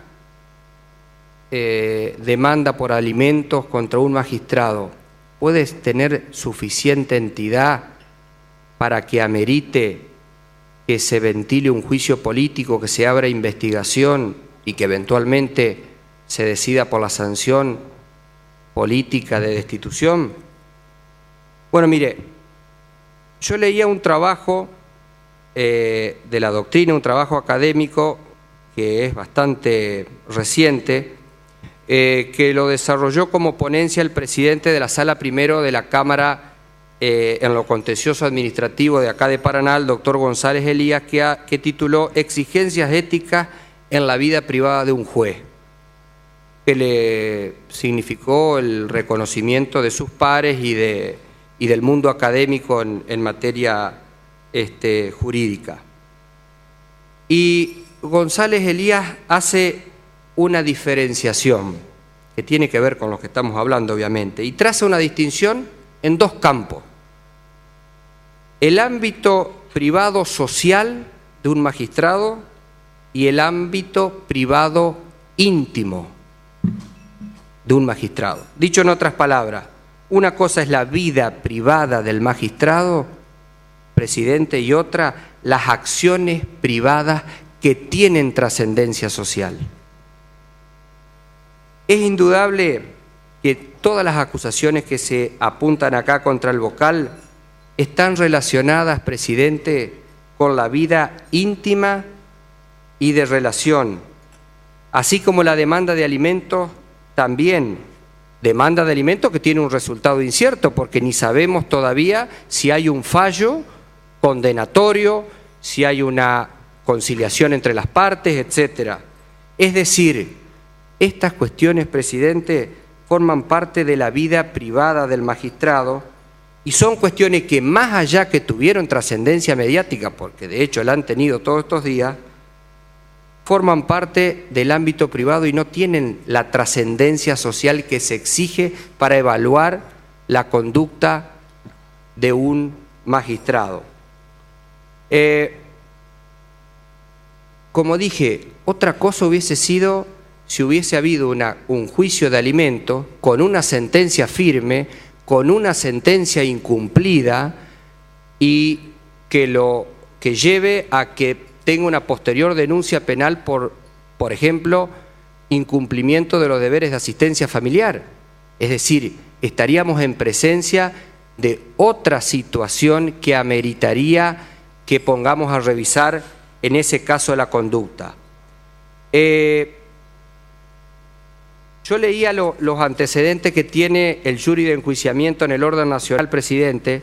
demanda por alimentos contra un magistrado puede tener suficiente entidad para que amerite que se ventile un juicio político, que se abra investigación y que eventualmente se decida por la sanción política de destitución. Bueno, mire, yo leía un trabajo de la doctrina, un trabajo académico que es bastante reciente, que lo desarrolló como ponencia el presidente de la Sala Primero de la Cámara en lo contencioso administrativo de acá de Paraná, el doctor González Elías, que tituló Exigencias éticas en la vida privada de un juez, que le significó el reconocimiento de sus pares y del mundo académico en materia jurídica. Y González Elías hace una diferenciación que tiene que ver con lo que estamos hablando, obviamente, y traza una distinción en dos campos. El ámbito privado social de un magistrado y el ámbito privado íntimo de un magistrado. Dicho en otras palabras, una cosa es la vida privada del magistrado, presidente, y otra, las acciones privadas que tienen trascendencia social. Es indudable que todas las acusaciones que se apuntan acá contra el vocal están relacionadas, presidente, con la vida íntima y de relación, así como la demanda de alimentos también. Demanda de alimentos que tiene un resultado incierto, porque ni sabemos todavía si hay un fallo condenatorio, si hay una conciliación entre las partes, etc. Es decir, estas cuestiones, presidente, forman parte de la vida privada del magistrado y son cuestiones que, más allá que tuvieron trascendencia mediática, porque de hecho la han tenido todos estos días, forman parte del ámbito privado y no tienen la trascendencia social que se exige para evaluar la conducta de un magistrado. Como dije, otra cosa hubiese sido si hubiese habido un juicio de alimentos con una sentencia firme, con una sentencia incumplida y que lleve a que tenga una posterior denuncia penal por ejemplo, incumplimiento de los deberes de asistencia familiar. Es decir, estaríamos en presencia de otra situación que ameritaría que pongamos a revisar en ese caso la conducta. Yo leía los antecedentes que tiene el jury de enjuiciamiento en el orden nacional, presidente,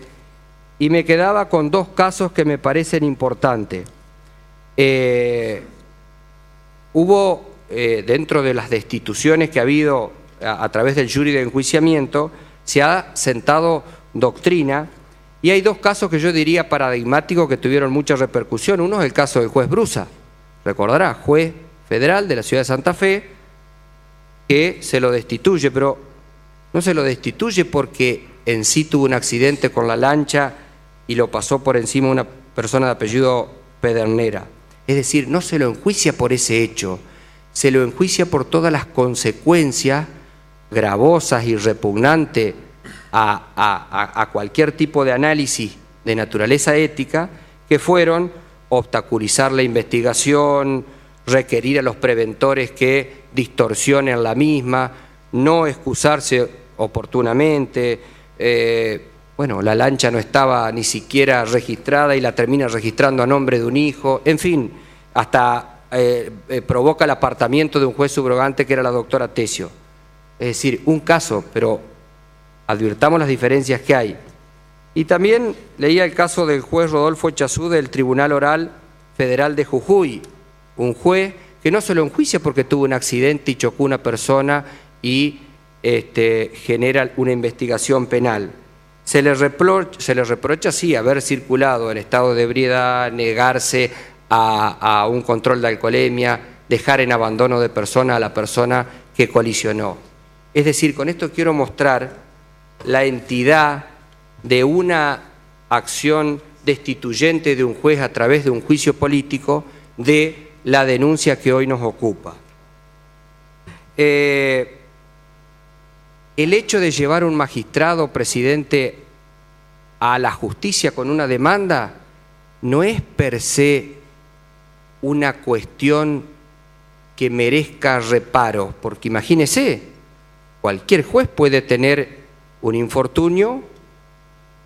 y me quedaba con dos casos que me parecen importantes. Hubo, dentro de las destituciones que ha habido a través del jury de enjuiciamiento, se ha sentado doctrina, y hay dos casos que yo diría paradigmáticos que tuvieron mucha repercusión. Uno es el caso del juez Brusa, recordará, juez federal de la ciudad de Santa Fe, que se lo destituye, pero no se lo destituye porque en sí tuvo un accidente con la lancha y lo pasó por encima una persona de apellido Pedernera. Es decir, no se lo enjuicia por ese hecho, se lo enjuicia por todas las consecuencias gravosas y repugnantes a cualquier tipo de análisis de naturaleza ética, que fueron obstaculizar la investigación, requerir a los preventores que distorsionen la misma, no excusarse oportunamente. Bueno, la lancha no estaba ni siquiera registrada y la termina registrando a nombre de un hijo. En fin, hasta provoca el apartamiento de un juez subrogante que era la doctora Tesio. Es decir, un caso, pero advirtamos las diferencias que hay. Y también leía el caso del juez Rodolfo Chazú del Tribunal Oral Federal de Jujuy, un juez que no se lo enjuicia porque tuvo un accidente y chocó una persona y genera una investigación penal. Se le reprocha, sí, haber circulado en estado de ebriedad, negarse a un control de alcoholemia, dejar en abandono de persona a la persona que colisionó. Es decir, con esto quiero mostrar la entidad de una acción destituyente de un juez a través de un juicio político de la denuncia que hoy nos ocupa. El hecho de llevar un magistrado, presidente, a la justicia con una demanda no es per se una cuestión que merezca reparo, porque imagínese, cualquier juez puede tener un infortunio,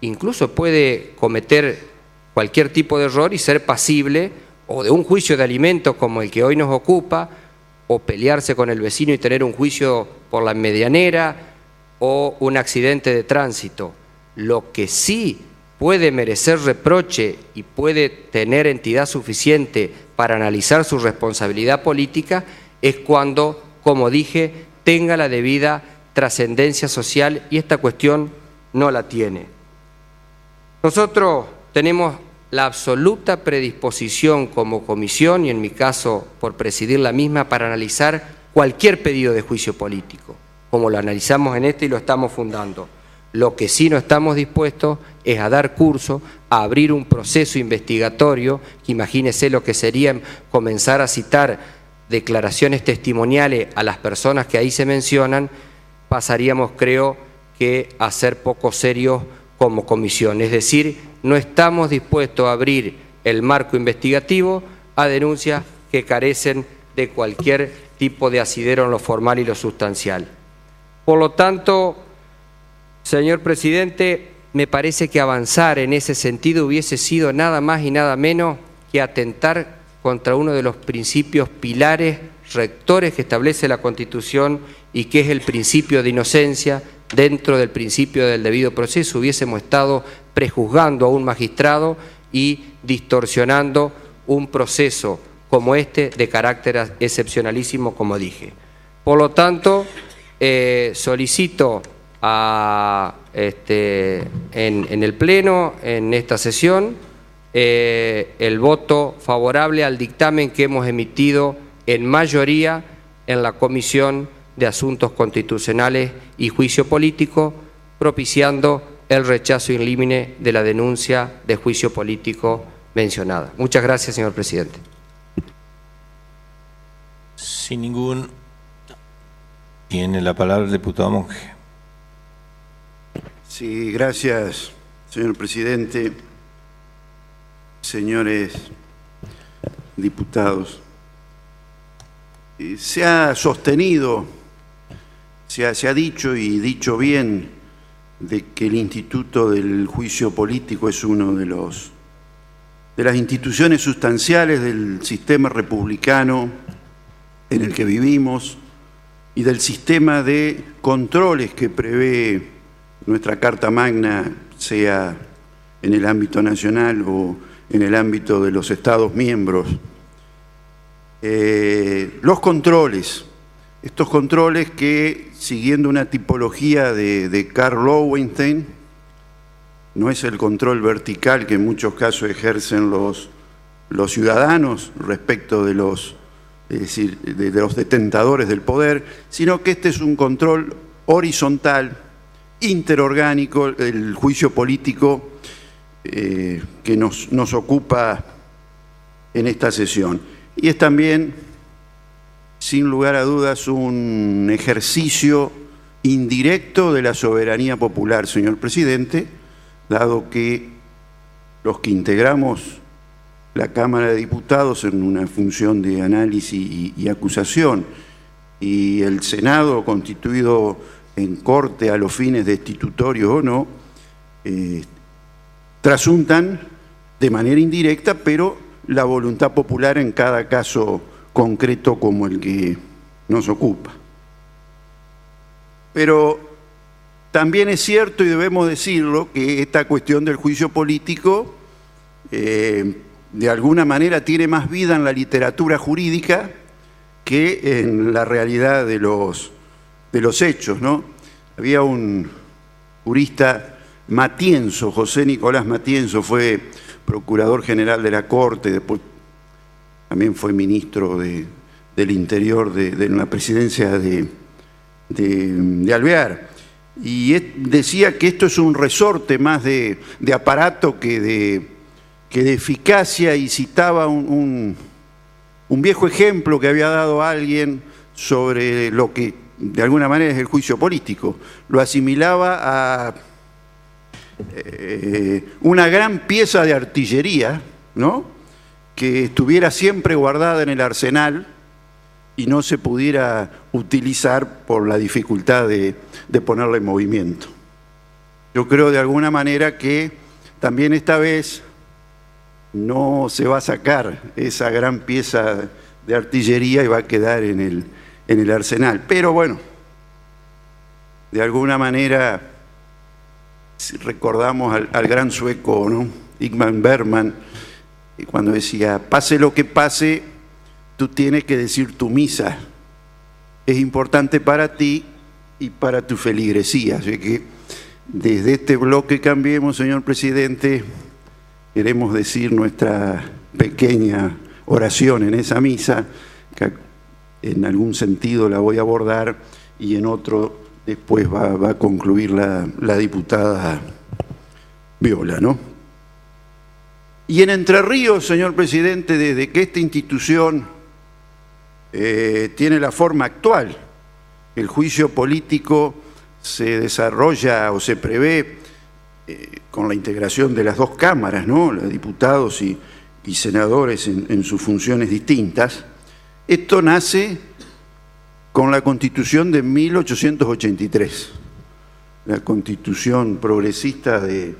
incluso puede cometer cualquier tipo de error y ser pasible o de un juicio de alimentos como el que hoy nos ocupa, o pelearse con el vecino y tener un juicio por la medianera, o un accidente de tránsito. Lo que sí puede merecer reproche y puede tener entidad suficiente para analizar su responsabilidad política es cuando, como dije, tenga la debida trascendencia social, y esta cuestión no la tiene. Nosotros tenemos la absoluta predisposición como comisión, y en mi caso por presidir la misma, para analizar cualquier pedido de juicio político. como lo analizamos en este y lo estamos fundando. Lo que sí no estamos dispuestos es a dar curso, a abrir un proceso investigatorio, que imagínese lo que sería comenzar a citar declaraciones testimoniales a las personas que ahí se mencionan, pasaríamos, creo, que a ser poco serios como comisión. Es decir, no estamos dispuestos a abrir el marco investigativo a denuncias que carecen de cualquier tipo de asidero en lo formal y lo sustancial. Por lo tanto, señor presidente, me parece que avanzar en ese sentido hubiese sido nada más y nada menos que atentar contra uno de los principios pilares rectores que establece la Constitución y que es el principio de inocencia. Dentro del principio del debido proceso hubiésemos estado prejuzgando a un magistrado y distorsionando un proceso como este de carácter excepcionalísimo, como dije. Por lo tanto, solicito en el Pleno, en esta sesión, el voto favorable al dictamen que hemos emitido en mayoría en la Comisión de Asuntos Constitucionales y Juicio Político, propiciando el rechazo in limine de la denuncia de juicio político mencionada. Muchas gracias, señor presidente. Sin ningún... Tiene la palabra el diputado Monge. Sí, gracias, señor presidente. Señores diputados, se ha sostenido, se ha dicho y dicho bien de que el Instituto del Juicio Político es uno de las instituciones sustanciales del sistema republicano en el que vivimos y del sistema de controles que prevé nuestra Carta Magna, sea en el ámbito nacional o en el ámbito de los Estados miembros. Los controles, estos controles que, siguiendo una tipología de Karl Lowenstein, no es el control vertical que en muchos casos ejercen los ciudadanos respecto de los, es decir, de los detentadores del poder, sino que este es un control horizontal, interorgánico, el juicio político que nos ocupa en esta sesión. Y es también, sin lugar a dudas, un ejercicio indirecto de la soberanía popular, señor presidente, dado que los que integramos la Cámara de Diputados en una función de análisis y acusación, y el Senado constituido en corte a los fines destitutorios o no, trasuntan de manera indirecta, pero la voluntad popular en cada caso concreto como el que nos ocupa. Pero también es cierto, y debemos decirlo, que esta cuestión del juicio político de alguna manera tiene más vida en la literatura jurídica que en la realidad de los hechos, ¿no? Había un jurista, Matienzo, José Nicolás Matienzo, fue procurador general de la Corte, después también fue ministro del Interior de la presidencia de Alvear. Y decía que esto es un resorte más de aparato que de eficacia, y citaba un viejo ejemplo que había dado alguien sobre lo que de alguna manera es el juicio político. Lo asimilaba a una gran pieza de artillería, ¿no?, que estuviera siempre guardada en el arsenal y no se pudiera utilizar por la dificultad de ponerla en movimiento. Yo creo de alguna manera que también esta vez no se va a sacar esa gran pieza de artillería y va a quedar en el arsenal. Pero bueno, de alguna manera, si recordamos al gran sueco, ¿no?, Ingmar Bergman, cuando decía, pase lo que pase, tú tienes que decir tu misa. Es importante para ti y para tu feligresía. Así que desde este bloque Cambiemos, señor presidente, queremos decir nuestra pequeña oración en esa misa, que en algún sentido la voy a abordar, y en otro después va a concluir la diputada Viola, ¿no? Y en Entre Ríos, señor presidente, desde que esta institución tiene la forma actual, el juicio político se desarrolla o se prevé con la integración de las dos cámaras, ¿no? Los diputados y senadores en sus funciones distintas. Esto nace con la Constitución de 1883, la Constitución progresista de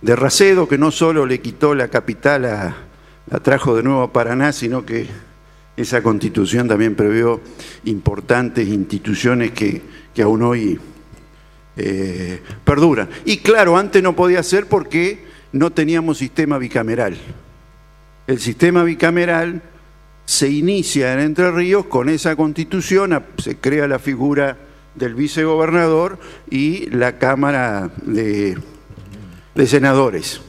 Racedo, que no solo le quitó la capital, la trajo de nuevo a Paraná, sino que esa Constitución también previó importantes instituciones que aún hoy perduran. Y claro, antes no podía ser porque no teníamos sistema bicameral. El sistema bicameral se inicia en Entre Ríos con esa Constitución, se crea la figura del vicegobernador y la Cámara de Senadores.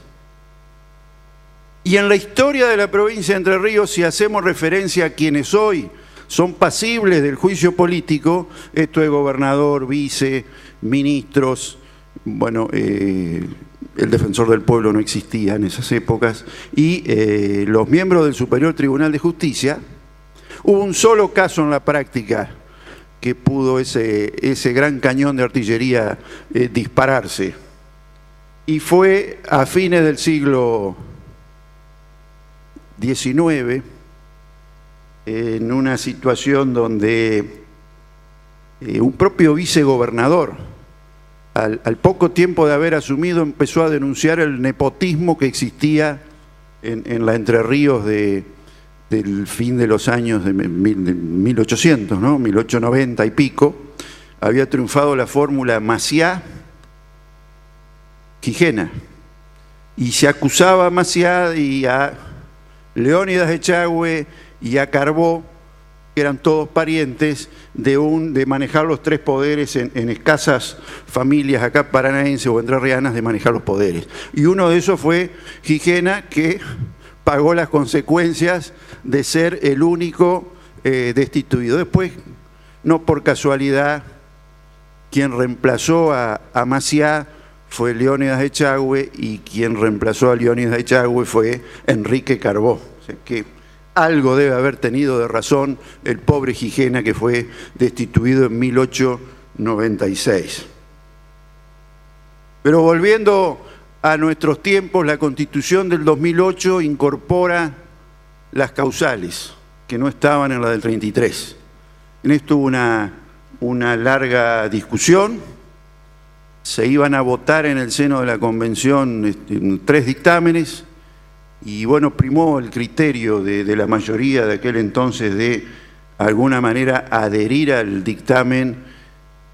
Y en la historia de la provincia de Entre Ríos, si hacemos referencia a quienes hoy son pasibles del juicio político, esto es gobernador, vice, ministros, bueno, el defensor del pueblo no existía en esas épocas, y los miembros del Superior Tribunal de Justicia, hubo un solo caso en la práctica que pudo ese gran cañón de artillería dispararse, y fue a fines del siglo XIX, en una situación donde un propio vicegobernador, al poco tiempo de haber asumido, empezó a denunciar el nepotismo que existía en la Entre Ríos del fin de los años de 1800, ¿no? 1890 y pico. Había triunfado la fórmula Maciá-Gijena, y se acusaba a Maciá y a Leónidas Echagüe y a Carbó, que eran todos parientes, de manejar los tres poderes en escasas familias acá paranaenses o entrerrianas, de manejar los poderes. Y uno de esos fue Gijena, que pagó las consecuencias de ser el único destituido. Después, no por casualidad, quien reemplazó a Maciá fue Leónidas Echagüe, y quien reemplazó a Leónidas Echagüe fue Enrique Carbó. O sea que algo debe haber tenido de razón el pobre Gijena, que fue destituido en 1896. Pero volviendo a nuestros tiempos, la Constitución del 2008 incorpora las causales, que no estaban en la del 33. En esto hubo una larga discusión. Se iban a votar en el seno de la Convención 3 dictámenes, y bueno, primó el criterio de la mayoría de aquel entonces de alguna manera adherir al dictamen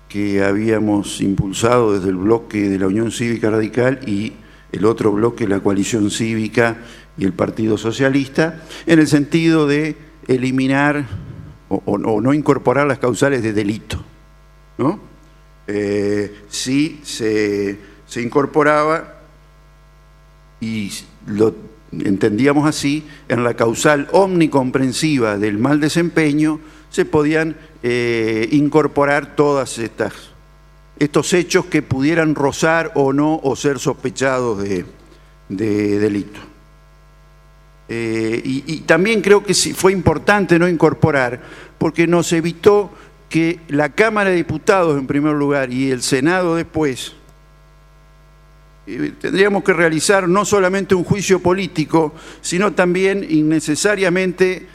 que habíamos impulsado desde el bloque de la Unión Cívica Radical y el otro bloque, la Coalición Cívica y el Partido Socialista, en el sentido de eliminar o no incorporar las causales de delito, ¿no? Sí se incorporaba, y lo entendíamos así, en la causal omnicomprensiva del mal desempeño se podían incorporar todas estos hechos que pudieran rozar o no o ser sospechados de delito. Y también creo que sí fue importante no incorporar, porque nos evitó que la Cámara de Diputados en primer lugar y el Senado después tendríamos que realizar no solamente un juicio político, sino también innecesariamente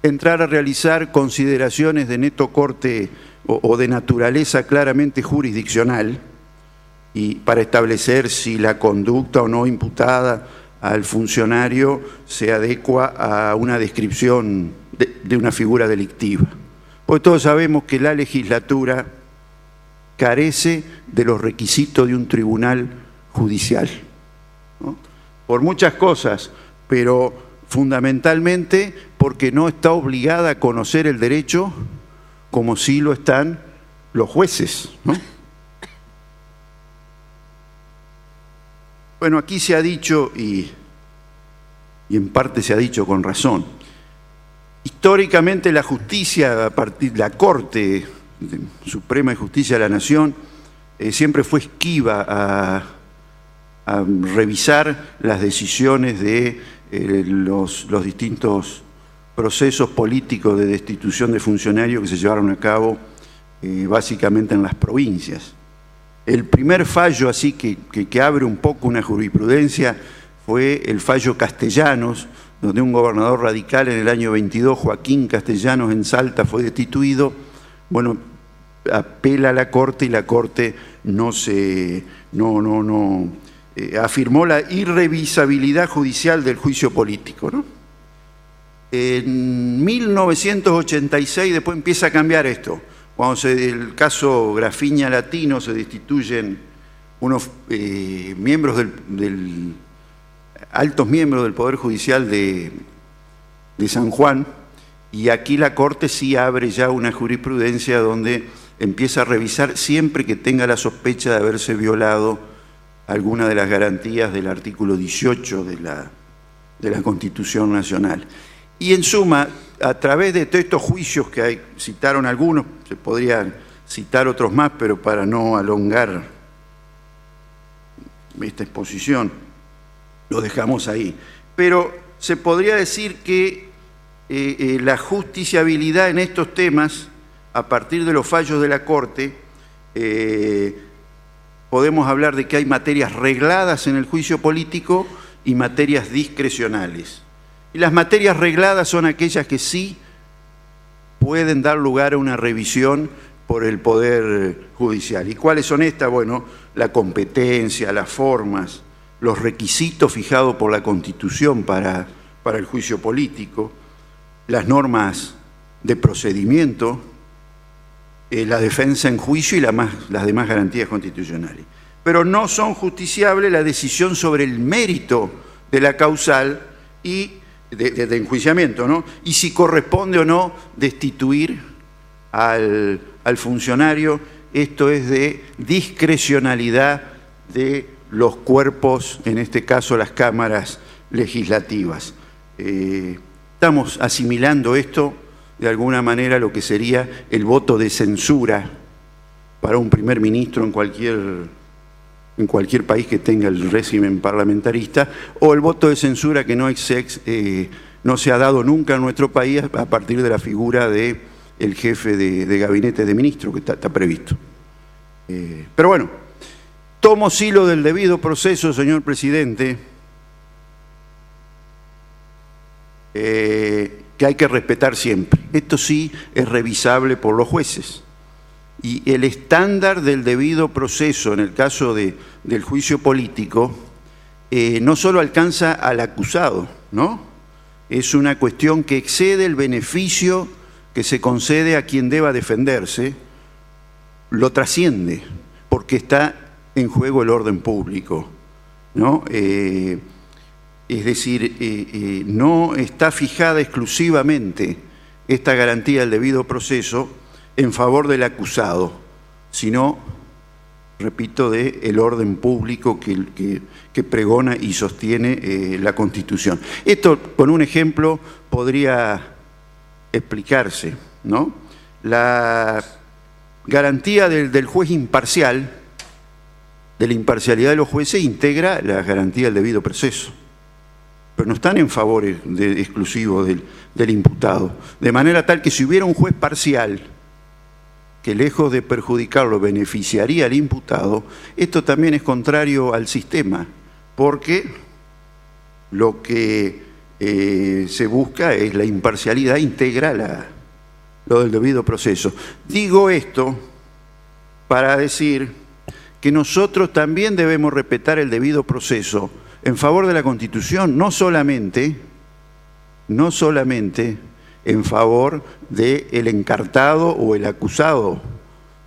entrar a realizar consideraciones de neto corte o de naturaleza claramente jurisdiccional, y para establecer si la conducta o no imputada al funcionario se adecua a una descripción de una figura delictiva. Porque todos sabemos que la legislatura carece de los requisitos de un tribunal judicial, ¿no? Por muchas cosas, pero fundamentalmente porque no está obligada a conocer el derecho como sí lo están los jueces, ¿no? Bueno, aquí se ha dicho, y en parte se ha dicho con razón, históricamente la justicia, la Corte Suprema de Justicia de la Nación siempre fue esquiva a revisar las decisiones de los distintos procesos políticos de destitución de funcionarios que se llevaron a cabo básicamente en las provincias. El primer fallo así que abre un poco una jurisprudencia fue el fallo Castellanos, donde un gobernador radical en el año 22, Joaquín Castellanos, en Salta, fue destituido. Bueno, apela a la Corte y la Corte afirmó la irrevisabilidad judicial del juicio político, ¿no? En 1986 después empieza a cambiar esto. Cuando el caso Grafiña Latino se destituyen unos altos miembros del Poder Judicial de San Juan, y aquí la Corte sí abre ya una jurisprudencia donde empieza a revisar siempre que tenga la sospecha de haberse violado alguna de las garantías del artículo 18 de la Constitución Nacional. Y en suma, a través de todos estos juicios que hay, citaron algunos, se podrían citar otros más, pero para no alongar esta exposición, lo dejamos ahí. Pero se podría decir que la justiciabilidad en estos temas, a partir de los fallos de la Corte, podemos hablar de que hay materias regladas en el juicio político y materias discrecionales. Y las materias regladas son aquellas que sí pueden dar lugar a una revisión por el Poder Judicial. ¿Y cuáles son estas? Bueno, la competencia, las formas, los requisitos fijados por la Constitución para el juicio político, las normas de procedimiento, la defensa en juicio y las demás garantías constitucionales. Pero no son justiciables la decisión sobre el mérito de la causal y de enjuiciamiento, ¿no? Y si corresponde o no destituir al funcionario. Esto es de discrecionalidad de los cuerpos, en este caso las cámaras legislativas. Estamos asimilando esto de alguna manera a lo que sería el voto de censura para un primer ministro en cualquier país que tenga el régimen parlamentarista, o el voto de censura que no se ha dado nunca en nuestro país a partir de la figura del jefe de gabinete de ministros, que está previsto. Pero bueno, tomo hilo del debido proceso, señor presidente, que hay que respetar siempre. Esto sí es revisable por los jueces. Y el estándar del debido proceso en el caso del juicio político no solo alcanza al acusado, ¿no? Es una cuestión que excede el beneficio que se concede a quien deba defenderse, lo trasciende, porque está en juego el orden público, ¿no? Es decir, no está fijada exclusivamente esta garantía del debido proceso en favor del acusado, sino, repito, del orden público que pregona y sostiene la Constitución. Esto, con un ejemplo, podría explicarse, ¿no? La garantía del juez imparcial, de la imparcialidad de los jueces, integra la garantía del debido proceso, pero no están en favor exclusivo del imputado. De manera tal que si hubiera un juez parcial que lejos de perjudicarlo beneficiaría al imputado, esto también es contrario al sistema, porque lo que se busca es la imparcialidad, integra lo del debido proceso. Digo esto para decir que nosotros también debemos respetar el debido proceso en favor de la Constitución, no solamente en favor del encartado o el acusado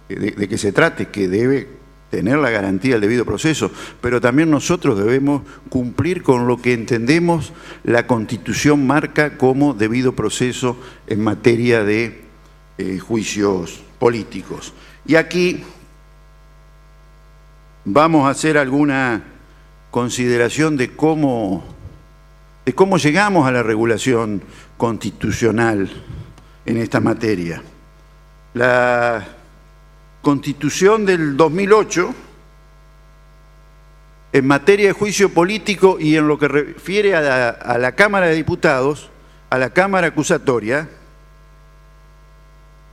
de que se trate, que debe tener la garantía del debido proceso, pero también nosotros debemos cumplir con lo que entendemos la Constitución marca como debido proceso en materia de juicios políticos. Y aquí vamos a hacer alguna consideración de cómo llegamos a la regulación constitucional en esta materia. La Constitución del 2008, en materia de juicio político y en lo que refiere a la Cámara de Diputados, a la Cámara acusatoria,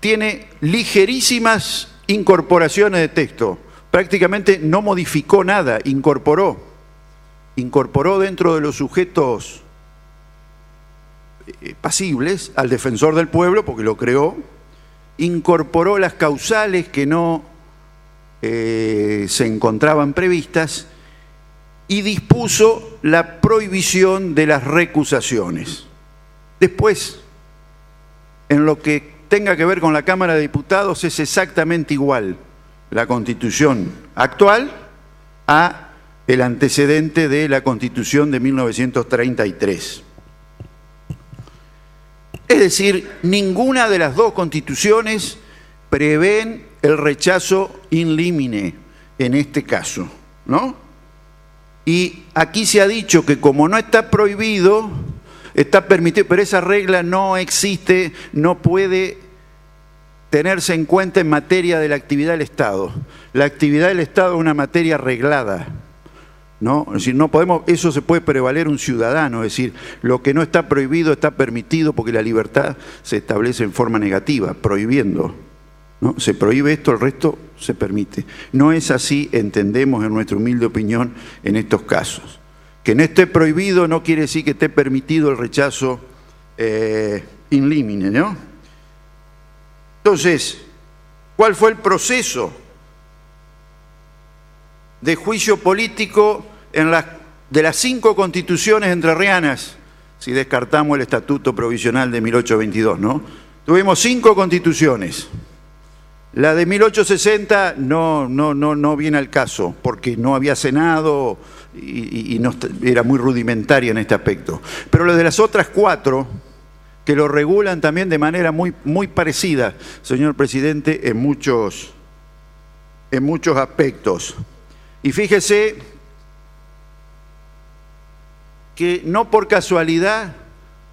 tiene ligerísimas incorporaciones de texto. Prácticamente no modificó nada, incorporó dentro de los sujetos pasibles al defensor del pueblo, porque lo creó, incorporó las causales que no se encontraban previstas y dispuso la prohibición de las recusaciones. Después, en lo que tenga que ver con la Cámara de Diputados, es exactamente igual la Constitución actual a el antecedente de la Constitución de 1933. Es decir, ninguna de las dos constituciones prevén el rechazo in limine en este caso, ¿no? Y aquí se ha dicho que como no está prohibido, está permitido, pero esa regla no existe, no puede tenerse en cuenta en materia de la actividad del Estado. La actividad del Estado es una materia reglada, ¿no? Es decir, no podemos, eso se puede prevaler un ciudadano, es decir, lo que no está prohibido está permitido porque la libertad se establece en forma negativa, prohibiendo, ¿no? Se prohíbe esto, el resto se permite. No es así, entendemos en nuestra humilde opinión en estos casos. Que no esté prohibido no quiere decir que esté permitido el rechazo in limine, ¿no? Entonces, ¿cuál fue el proceso de juicio político de las 5 constituciones entrerrianas, si descartamos el Estatuto Provisional de 1822, ¿no? Tuvimos 5 constituciones. La de 1860 no viene al caso, porque no había Senado y no, era muy rudimentaria en este aspecto. Pero las de las otras 4, que lo regulan también de manera muy parecida, señor presidente, en muchos aspectos. Y fíjese que no por casualidad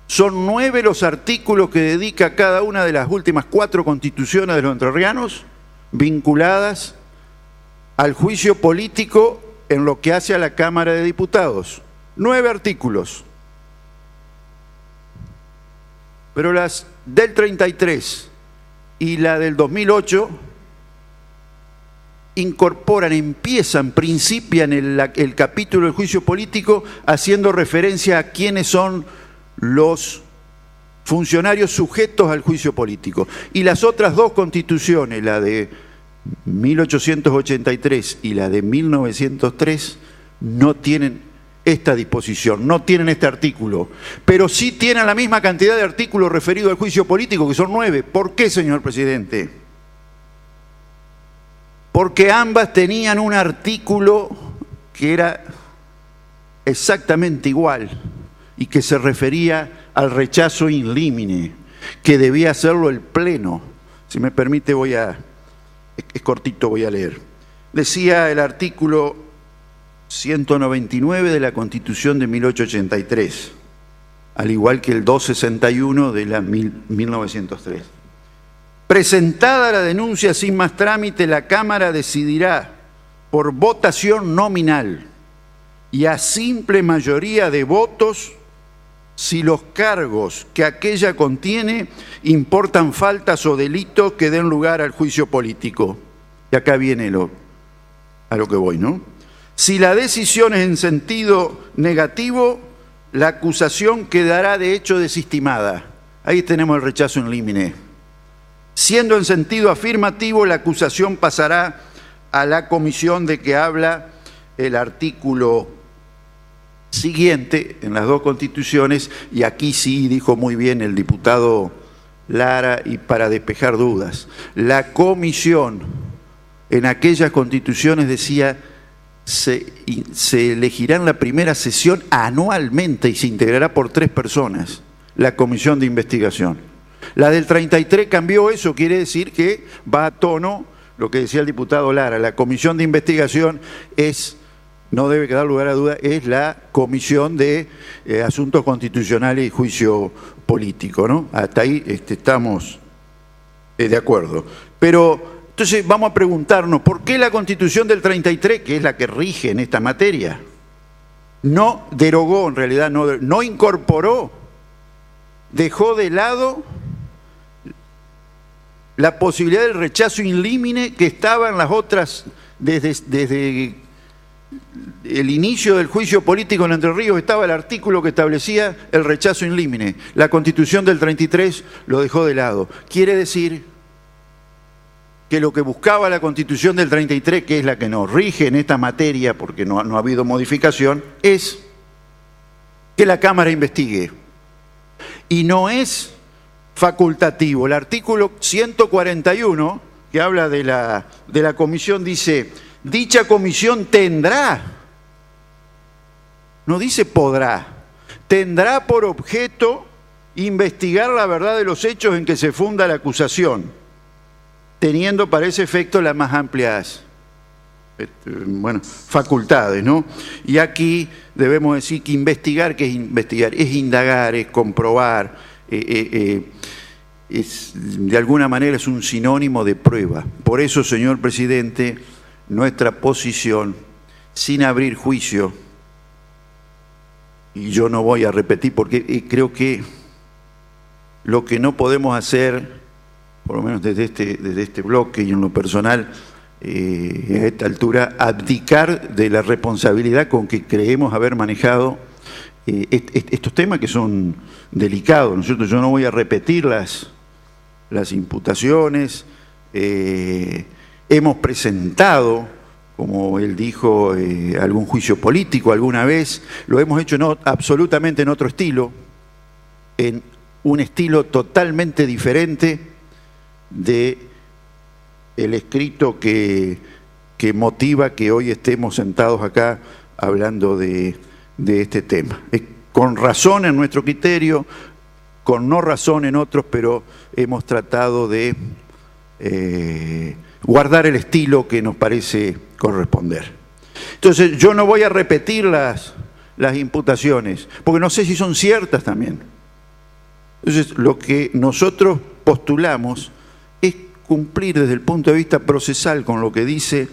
son 9 los artículos que dedica cada una de las últimas 4 constituciones de los entrerrianos vinculadas al juicio político en lo que hace a la Cámara de Diputados. 9 artículos. Pero las del 33 y la del 2008 principian el capítulo del juicio político haciendo referencia a quiénes son los funcionarios sujetos al juicio político. Y las otras 2 constituciones, la de 1883 y la de 1903, no tienen esta disposición, no tienen este artículo, pero sí tienen la misma cantidad de artículos referidos al juicio político, que son 9. ¿Por qué, señor presidente? Porque ambas tenían un artículo que era exactamente igual y que se refería al rechazo in limine, que debía hacerlo el Pleno. Si me permite, es cortito, voy a leer. Decía el artículo 199 de la Constitución de 1883, al igual que el 261 de la 1903. Presentada la denuncia sin más trámite, la Cámara decidirá por votación nominal y a simple mayoría de votos si los cargos que aquella contiene importan faltas o delitos que den lugar al juicio político. Y acá viene a lo que voy, ¿no? Si la decisión es en sentido negativo, la acusación quedará de hecho desestimada. Ahí tenemos el rechazo in limine. Siendo en sentido afirmativo, la acusación pasará a la comisión de que habla el artículo siguiente en las 2 constituciones, y aquí sí dijo muy bien el diputado Lara, y para despejar dudas, la comisión en aquellas constituciones decía se elegirá en la primera sesión anualmente y se integrará por 3 personas la comisión de investigación. La del 33 cambió eso, quiere decir que va a tono lo que decía el diputado Lara. La comisión de investigación no debe quedar lugar a duda, es la comisión de asuntos constitucionales y juicio político, ¿no? Hasta ahí estamos de acuerdo. Pero Entonces vamos a preguntarnos, ¿por qué la Constitución del 33, que es la que rige en esta materia, no derogó, en realidad no incorporó, dejó de lado la posibilidad del rechazo in limine que estaba en las otras, desde el inicio del juicio político en Entre Ríos estaba el artículo que establecía el rechazo in limine? La Constitución del 33 lo dejó de lado. Quiere decir que lo que buscaba la Constitución del 33, que es la que nos rige en esta materia, porque no ha habido modificación, es que la Cámara investigue. Y no es facultativo. El artículo 141, que habla de la comisión, dice, dicha comisión tendrá, no dice podrá, tendrá por objeto investigar la verdad de los hechos en que se funda la acusación, teniendo para ese efecto las más amplias facultades, ¿no? Y aquí debemos decir que investigar, ¿qué es investigar? Es indagar, es comprobar, de alguna manera es un sinónimo de prueba. Por eso, señor presidente, nuestra posición, sin abrir juicio, y yo no voy a repetir porque creo que lo que no podemos hacer, por lo menos desde este bloque y en lo personal, a esta altura, abdicar de la responsabilidad con que creemos haber manejado estos temas que son delicados, ¿no es cierto? Yo no voy a repetir las imputaciones. Hemos presentado, como él dijo, algún juicio político alguna vez. Lo hemos hecho absolutamente en otro estilo, en un estilo totalmente diferente de el escrito que motiva que hoy estemos sentados acá hablando de este tema. Con razón en nuestro criterio, con no razón en otros, pero hemos tratado de guardar el estilo que nos parece corresponder. Entonces, yo no voy a repetir las imputaciones, porque no sé si son ciertas también. Entonces, lo que nosotros postulamos es cumplir desde el punto de vista procesal con lo que dice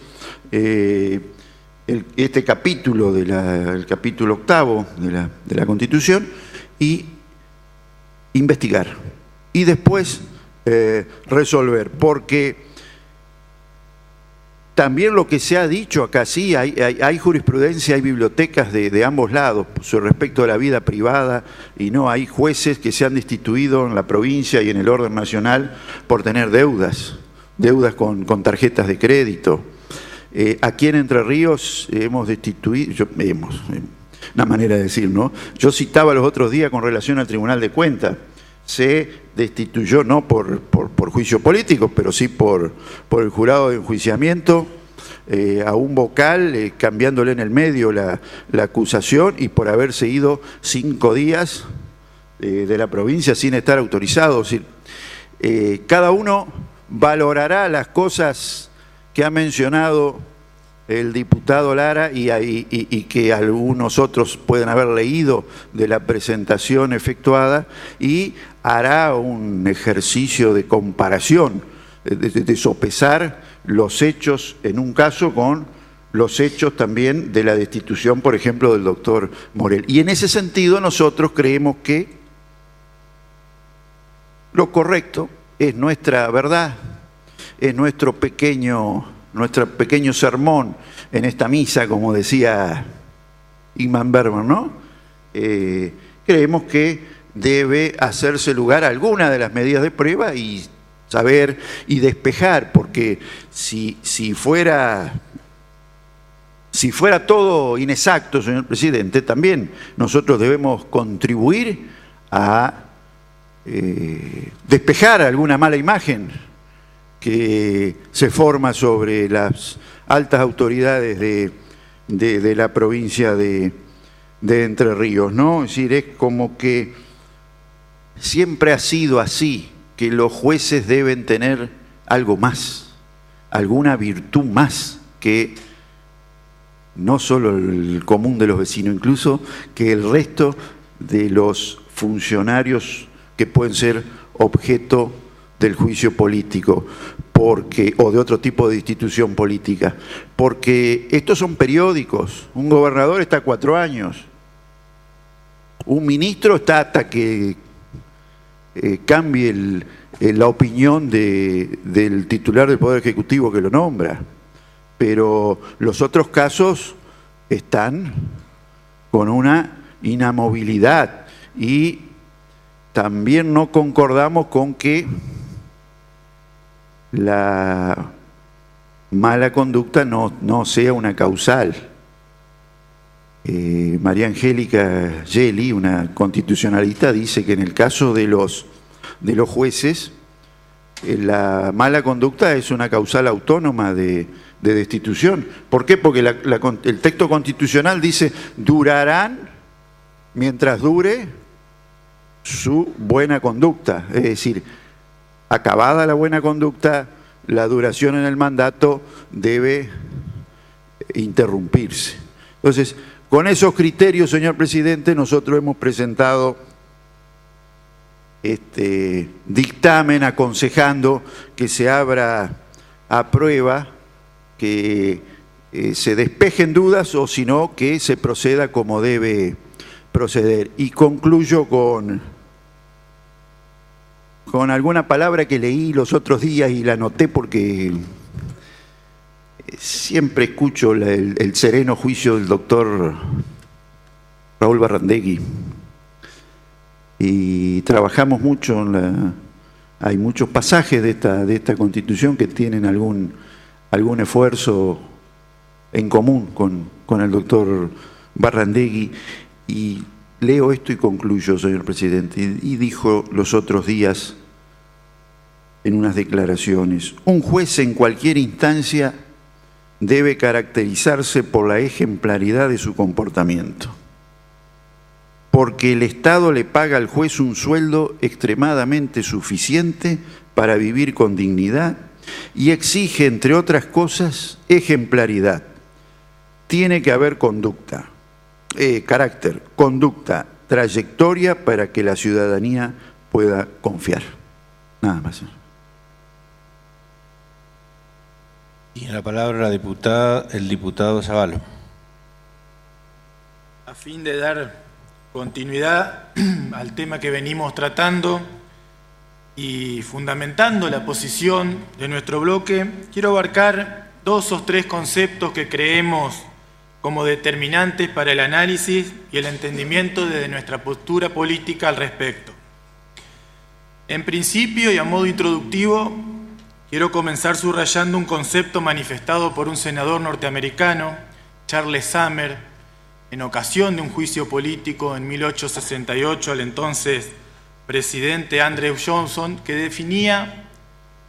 este capítulo, el capítulo 8 de la Constitución, y investigar. Y después resolver, porque también lo que se ha dicho acá, sí, hay jurisprudencia, hay bibliotecas de ambos lados respecto a la vida privada, y no hay jueces que se han destituido en la provincia y en el orden nacional por tener deudas con tarjetas de crédito. Aquí en Entre Ríos hemos destituido, una manera de decir, ¿no? Yo citaba los otros días con relación al Tribunal de Cuentas, se destituyó no por juicio político, pero sí por el jurado de enjuiciamiento a un vocal, cambiándole en el medio la acusación, y por haberse ido 5 días de la provincia sin estar autorizado. Es decir, cada uno valorará las cosas que ha mencionado el diputado Lara y que algunos otros pueden haber leído de la presentación efectuada, y hará un ejercicio de comparación, de sopesar los hechos en un caso con los hechos también de la destitución, por ejemplo, del doctor Morel. Y en ese sentido nosotros creemos que lo correcto es nuestra verdad, es nuestro pequeño sermón en esta misa, como decía Ingmar Bergman, ¿no? Creemos que debe hacerse lugar a alguna de las medidas de prueba y saber y despejar, porque si fuera todo inexacto, señor presidente, también nosotros debemos contribuir a despejar alguna mala imagen que se forma sobre las altas autoridades de la provincia de Entre Ríos, ¿no? Es decir, es como que siempre ha sido así, que los jueces deben tener algo más, alguna virtud más que no solo el común de los vecinos, incluso que el resto de los funcionarios que pueden ser objeto del juicio político, o de otro tipo de institución política, porque estos son periódicos. Un gobernador está 4 años, un ministro está hasta que cambie la opinión del titular del Poder Ejecutivo que lo nombra, pero los otros casos están con una inamovilidad, y también no concordamos con que la mala conducta no sea una causal. María Angélica Gelli, una constitucionalista, dice que en el caso de los jueces, la mala conducta es una causal autónoma de destitución. ¿Por qué? Porque el texto constitucional dice: durarán mientras dure su buena conducta. Es decir, acabada la buena conducta, la duración en el mandato debe interrumpirse. Entonces, con esos criterios, señor presidente, nosotros hemos presentado este dictamen aconsejando que se abra a prueba, que se despejen dudas, o si no, que se proceda como debe proceder. Y concluyo con alguna palabra que leí los otros días y la anoté porque siempre escucho el sereno juicio del doctor Raúl Barrandegui, y trabajamos mucho hay muchos pasajes de esta Constitución que tienen algún esfuerzo en común con el doctor Barrandegui, y leo esto y concluyo, señor presidente. Y dijo los otros días en unas declaraciones: un juez en cualquier instancia debe caracterizarse por la ejemplaridad de su comportamiento, porque el Estado le paga al juez un sueldo extremadamente suficiente para vivir con dignidad y exige, entre otras cosas, ejemplaridad. Tiene que haber conducta, carácter, conducta, trayectoria para que la ciudadanía pueda confiar. Nada más. Tiene la palabra el diputado Zavalo. A fin de dar continuidad al tema que venimos tratando y fundamentando la posición de nuestro bloque, quiero abarcar 2 o 3 conceptos que creemos como determinantes para el análisis y el entendimiento de nuestra postura política al respecto. En principio y a modo introductivo, quiero comenzar subrayando un concepto manifestado por un senador norteamericano, Charles Sumner, en ocasión de un juicio político en 1868 al entonces presidente Andrew Johnson, que definía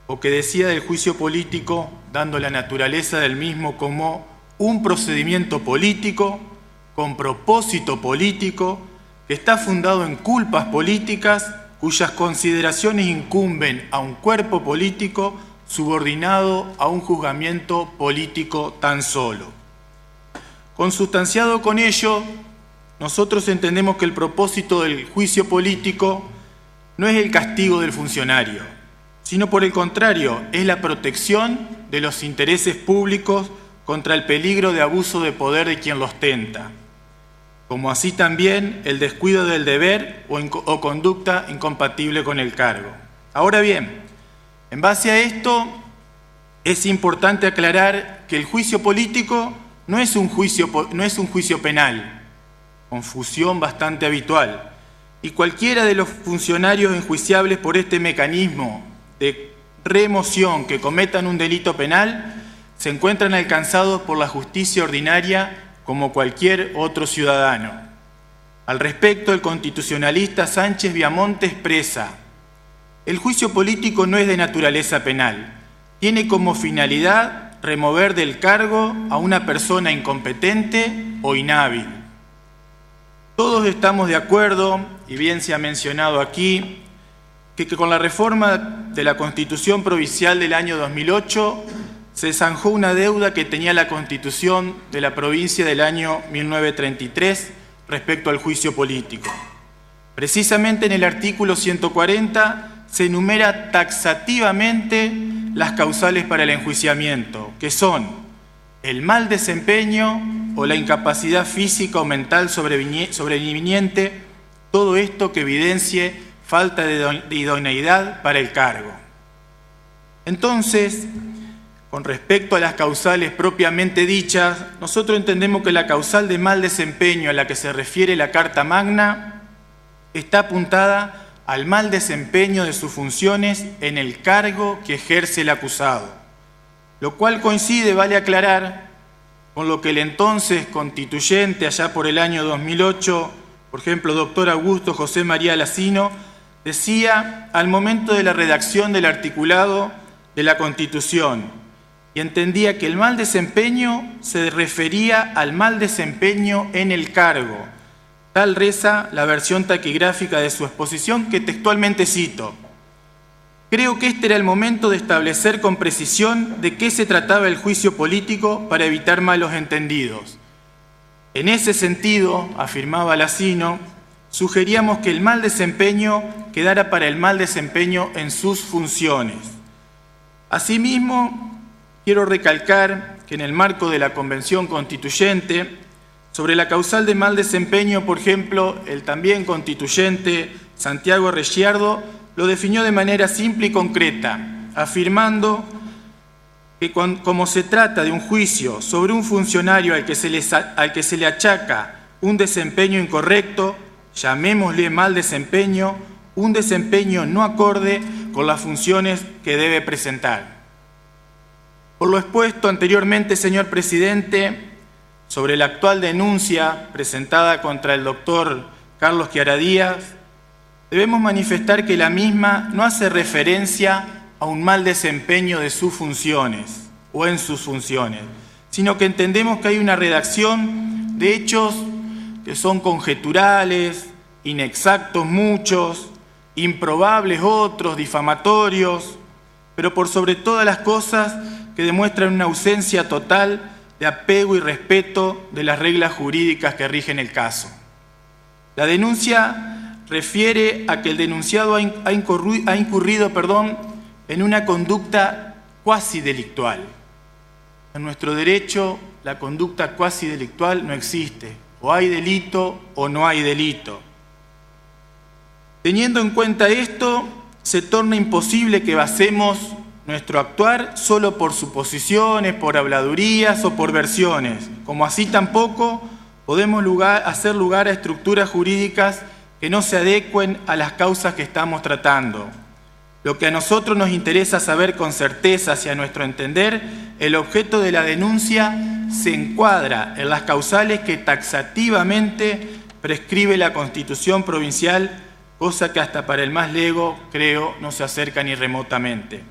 o que decía del juicio político, dando la naturaleza del mismo como un procedimiento político con propósito político que está fundado en culpas políticas cuyas consideraciones incumben a un cuerpo político subordinado a un juzgamiento político tan solo. Consustanciado con ello, nosotros entendemos que el propósito del juicio político no es el castigo del funcionario, sino por el contrario, es la protección de los intereses públicos contra el peligro de abuso de poder de quien los ostenta, como así también el descuido del deber o conducta incompatible con el cargo. Ahora bien, en base a esto, es importante aclarar que el juicio político no es un juicio penal, confusión bastante habitual, y cualquiera de los funcionarios enjuiciables por este mecanismo de remoción que cometan un delito penal se encuentran alcanzados por la justicia ordinaria como cualquier otro ciudadano. Al respecto, el constitucionalista Sánchez Viamonte expresa: el juicio político no es de naturaleza penal, tiene como finalidad remover del cargo a una persona incompetente o inhábil. Todos estamos de acuerdo, y bien se ha mencionado aquí, que con la reforma de la Constitución Provincial del año 2008 se zanjó una deuda que tenía la Constitución de la provincia del año 1933 respecto al juicio político. Precisamente en el artículo 140 se enumera taxativamente las causales para el enjuiciamiento, que son el mal desempeño o la incapacidad física o mental sobreviniente, todo esto que evidencie falta de idoneidad para el cargo. Entonces, con respecto a las causales propiamente dichas, nosotros entendemos que la causal de mal desempeño a la que se refiere la Carta Magna está apuntada al mal desempeño de sus funciones en el cargo que ejerce el acusado, lo cual coincide, vale aclarar, con lo que el entonces constituyente, allá por el año 2008, por ejemplo, doctor Augusto José María Lacino, decía al momento de la redacción del articulado de la Constitución, y entendía que el mal desempeño se refería al mal desempeño en el cargo. Tal reza la versión taquigráfica de su exposición, que textualmente cito: creo que este era el momento de establecer con precisión de qué se trataba el juicio político para evitar malos entendidos. En ese sentido, afirmaba Lacino, sugeríamos que el mal desempeño quedara para el mal desempeño en sus funciones. Asimismo, quiero recalcar que en el marco de la Convención Constituyente, sobre la causal de mal desempeño, por ejemplo, el también constituyente Santiago Ricciardo lo definió de manera simple y concreta, afirmando que como se trata de un juicio sobre un funcionario al que se le achaca un desempeño incorrecto, llamémosle mal desempeño, un desempeño no acorde con las funciones que debe presentar. Por lo expuesto anteriormente, señor presidente, sobre la actual denuncia presentada contra el doctor Carlos Chiara Díaz, debemos manifestar que la misma no hace referencia a un mal desempeño de sus funciones o en sus funciones, sino que entendemos que hay una redacción de hechos que son conjeturales, inexactos muchos, improbables otros, difamatorios, pero por sobre todas las cosas que demuestran una ausencia total de apego y respeto de las reglas jurídicas que rigen el caso. La denuncia refiere a que el denunciado ha incurrido en una conducta cuasi delictual. En nuestro derecho, la conducta cuasi delictual no existe. O hay delito o no hay delito. Teniendo en cuenta esto, se torna imposible que basemos nuestro actuar solo por suposiciones, por habladurías o por versiones, como así tampoco podemos hacer lugar a estructuras jurídicas que no se adecuen a las causas que estamos tratando. Lo que a nosotros nos interesa saber con certeza, hacia nuestro entender, el objeto de la denuncia se encuadra en las causales que taxativamente prescribe la Constitución provincial, cosa que hasta para el más lego, creo, no se acerca ni remotamente.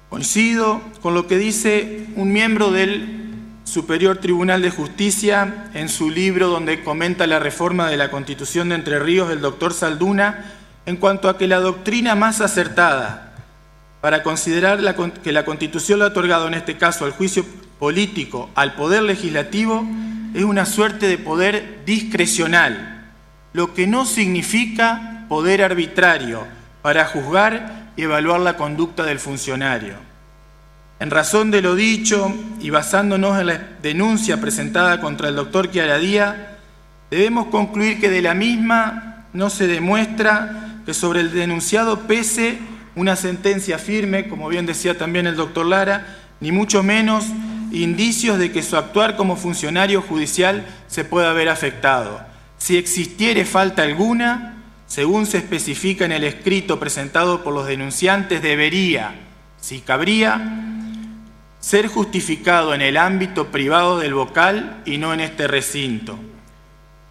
Coincido con lo que dice un miembro del Superior Tribunal de Justicia en su libro donde comenta la reforma de la Constitución de Entre Ríos, el doctor Salduna, en cuanto a que la doctrina más acertada para considerar que la Constitución le ha otorgado, en este caso, al juicio político, al poder legislativo, es una suerte de poder discrecional, lo que no significa poder arbitrario para juzgar y evaluar la conducta del funcionario. En razón de lo dicho y basándonos en la denuncia presentada contra el doctor Chiara Díaz, debemos concluir que de la misma no se demuestra que sobre el denunciado pese una sentencia firme, como bien decía también el doctor Lara, ni mucho menos indicios de que su actuar como funcionario judicial se pueda ver afectado. Si existiere falta alguna, según se especifica en el escrito presentado por los denunciantes, debería, si cabría, ser justificado en el ámbito privado del vocal y no en este recinto.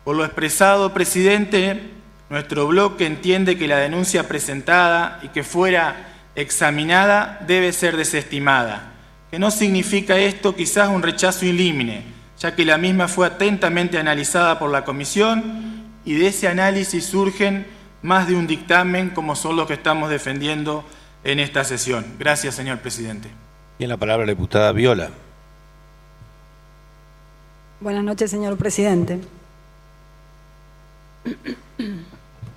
Por lo expresado, presidente, nuestro bloque entiende que la denuncia presentada y que fuera examinada debe ser desestimada, que no significa esto quizás un rechazo ilímine, ya que la misma fue atentamente analizada por la comisión y de ese análisis surgen más de un dictamen como son los que estamos defendiendo en esta sesión. Gracias, señor presidente. Tiene la palabra la diputada Viola. Buenas noches, señor presidente.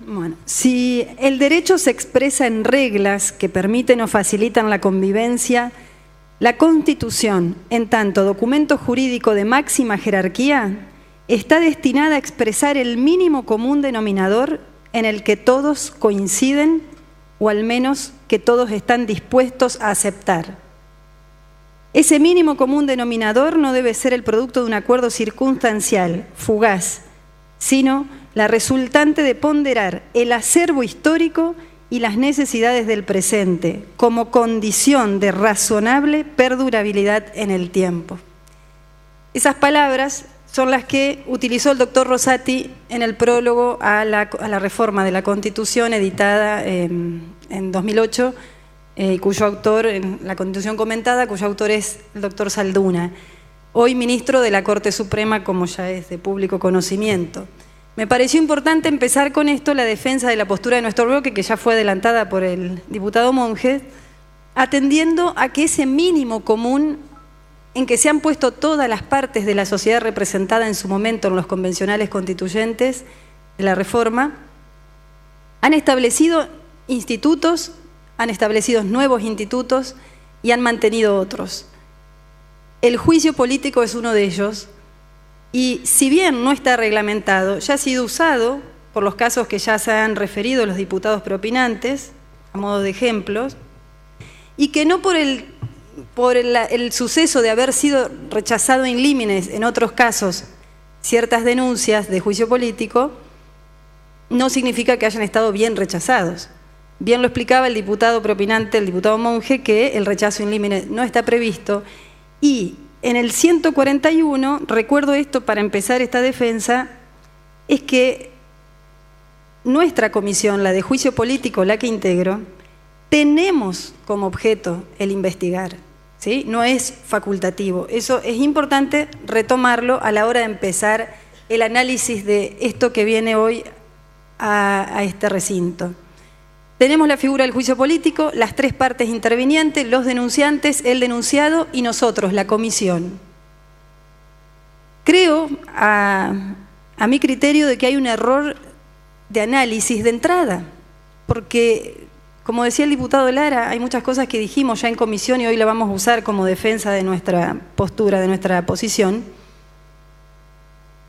Bueno, si el derecho se expresa en reglas que permiten o facilitan la convivencia, la Constitución, en tanto documento jurídico de máxima jerarquía, está destinada a expresar el mínimo común denominador en el que todos coinciden o al menos que todos están dispuestos a aceptar. Ese mínimo común denominador no debe ser el producto de un acuerdo circunstancial, fugaz, sino la resultante de ponderar el acervo histórico y las necesidades del presente como condición de razonable perdurabilidad en el tiempo. Esas palabras son las que utilizó el doctor Rosati en el prólogo a la reforma de la Constitución editada en 2008, cuyo autor, en la Constitución comentada, cuyo autor es el doctor Salduna, hoy ministro de la Corte Suprema, como ya es de público conocimiento. Me pareció importante empezar con esto, la defensa de la postura de nuestro bloque, que ya fue adelantada por el diputado Monge, atendiendo a que ese mínimo común en que se han puesto todas las partes de la sociedad representada en su momento en los convencionales constituyentes de la reforma, han establecido institutos, han establecido nuevos institutos y han mantenido otros. El juicio político es uno de ellos. Y si bien no está reglamentado, ya ha sido usado por los casos que ya se han referido los diputados propinantes, a modo de ejemplos, y que no por el suceso de haber sido rechazado in limines en otros casos ciertas denuncias de juicio político, no significa que hayan estado bien rechazados. Bien lo explicaba el diputado propinante, el diputado Monge, que el rechazo in limine no está previsto, y en el 141, recuerdo esto para empezar esta defensa, es que nuestra comisión, la de juicio político, la que integro, tenemos como objeto el investigar, ¿sí? No es facultativo. Eso es importante retomarlo a la hora de empezar el análisis de esto que viene hoy a este recinto. Tenemos la figura del juicio político, las tres partes intervinientes, los denunciantes, el denunciado y nosotros, la comisión. Creo, a mi criterio, de que hay un error de análisis de entrada, porque, como decía el diputado Lara, hay muchas cosas que dijimos ya en comisión y hoy la vamos a usar como defensa de nuestra postura, de nuestra posición.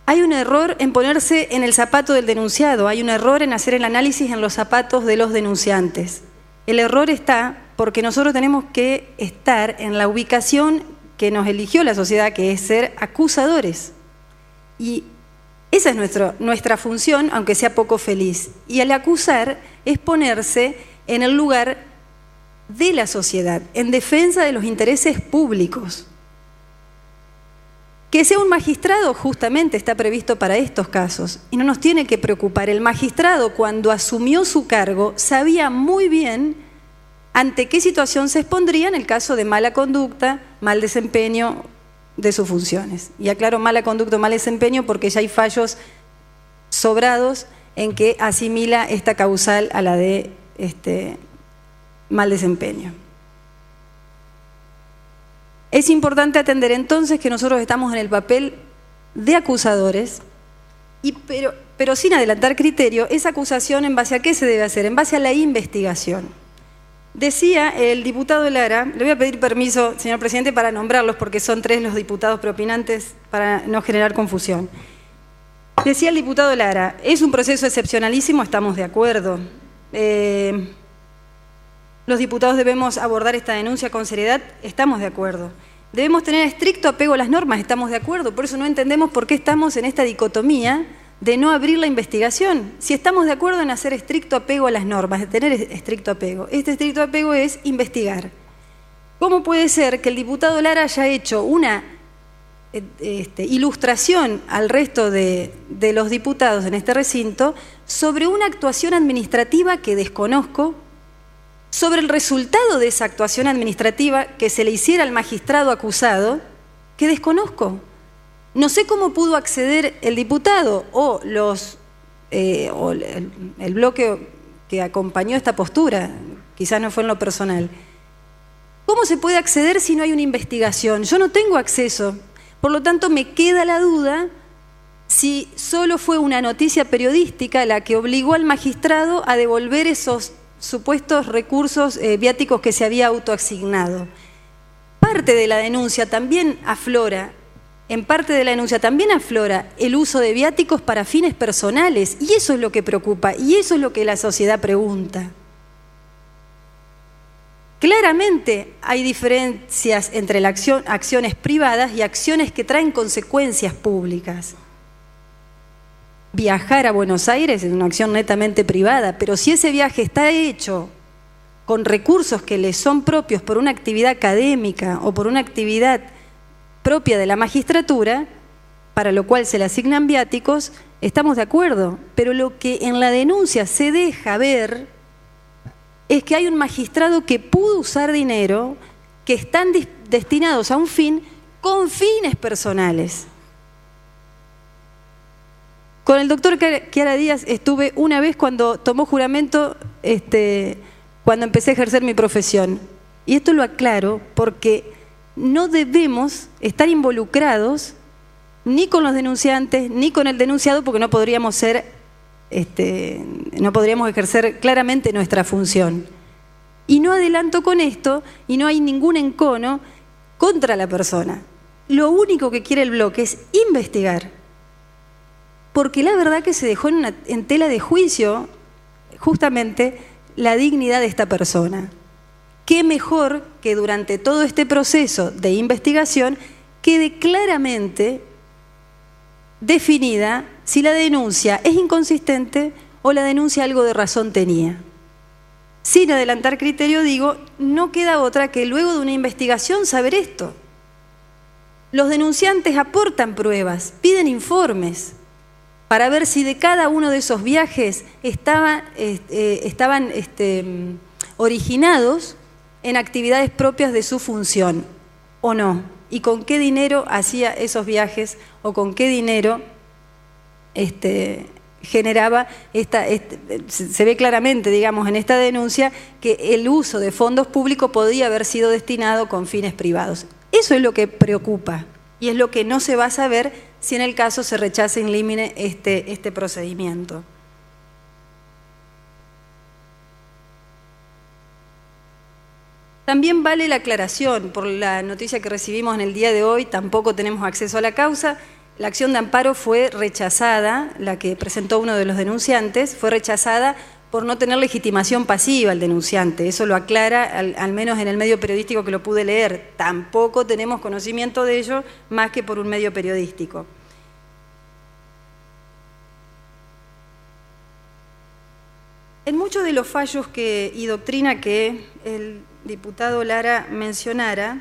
Hay un error en ponerse en el zapato del denunciado, hay un error en hacer el análisis en los zapatos de los denunciantes. El error está porque nosotros tenemos que estar en la ubicación que nos eligió la sociedad, que es ser acusadores. Y esa es nuestra función, aunque sea poco feliz. Y al acusar es ponerse en el lugar de la sociedad, en defensa de los intereses públicos. Que sea un magistrado justamente está previsto para estos casos y no nos tiene que preocupar. El magistrado, cuando asumió su cargo, sabía muy bien ante qué situación se expondría en el caso de mala conducta, mal desempeño de sus funciones. Y aclaro mala conducta o mal desempeño porque ya hay fallos sobrados en que asimila esta causal a la de mal desempeño. Es importante atender entonces que nosotros estamos en el papel de acusadores, pero sin adelantar criterio. Esa acusación, ¿en base a qué se debe hacer? En base a la investigación. Decía el diputado Lara, le voy a pedir permiso, señor presidente, para nombrarlos, porque son tres los diputados propinantes, para no generar confusión. Decía el diputado Lara, es un proceso excepcionalísimo, estamos de acuerdo. Los diputados debemos abordar esta denuncia con seriedad, estamos de acuerdo. Debemos tener estricto apego a las normas, estamos de acuerdo. Por eso no entendemos por qué estamos en esta dicotomía de no abrir la investigación. Si estamos de acuerdo en hacer estricto apego a las normas, de tener estricto apego, este estricto apego es investigar. ¿Cómo puede ser que el diputado Lara haya hecho una ilustración al resto de los diputados en este recinto sobre una actuación administrativa que desconozco, sobre el resultado de esa actuación administrativa que se le hiciera al magistrado acusado, que desconozco? No sé cómo pudo acceder el diputado o el bloque que acompañó esta postura, quizás no fue en lo personal. ¿Cómo se puede acceder si no hay una investigación? Yo no tengo acceso, por lo tanto me queda la duda si solo fue una noticia periodística la que obligó al magistrado a devolver esos supuestos recursos viáticos que se había autoasignado. Parte de la denuncia también aflora, en parte de la denuncia también aflora el uso de viáticos para fines personales, y eso es lo que preocupa, y eso es lo que la sociedad pregunta. Claramente hay diferencias entre acciones privadas y acciones que traen consecuencias públicas. Viajar a Buenos Aires es una acción netamente privada, pero si ese viaje está hecho con recursos que le son propios por una actividad académica o por una actividad propia de la magistratura, para lo cual se le asignan viáticos, estamos de acuerdo. Pero lo que en la denuncia se deja ver es que hay un magistrado que pudo usar dinero que están destinados a un fin con fines personales. Con el doctor Chiara Díaz estuve una vez cuando tomó juramento, cuando empecé a ejercer mi profesión. Y esto lo aclaro porque no debemos estar involucrados ni con los denunciantes ni con el denunciado, porque no podríamos no podríamos ejercer claramente nuestra función. Y no adelanto con esto, y no hay ningún encono contra la persona. Lo único que quiere el bloque es investigar, porque la verdad que se dejó en tela de juicio justamente la dignidad de esta persona. Qué mejor que durante todo este proceso de investigación quede claramente definida si la denuncia es inconsistente o la denuncia algo de razón tenía. Sin adelantar criterio, digo, no queda otra que luego de una investigación saber esto. Los denunciantes aportan pruebas, piden informes para ver si de cada uno de esos viajes estaban originados en actividades propias de su función o no, y con qué dinero hacía esos viajes o con qué dinero generaba se ve claramente, digamos, en esta denuncia que el uso de fondos públicos podía haber sido destinado con fines privados. Eso es lo que preocupa y es lo que no se va a saber si en el caso se rechaza in limine este procedimiento. También vale la aclaración, por la noticia que recibimos en el día de hoy, tampoco tenemos acceso a la causa. La acción de amparo fue rechazada, la que presentó uno de los denunciantes, fue rechazada por no tener legitimación pasiva el denunciante. Eso lo aclara, al menos en el medio periodístico que lo pude leer. Tampoco tenemos conocimiento de ello más que por un medio periodístico. En muchos de los fallos y doctrina que el diputado Lara mencionara,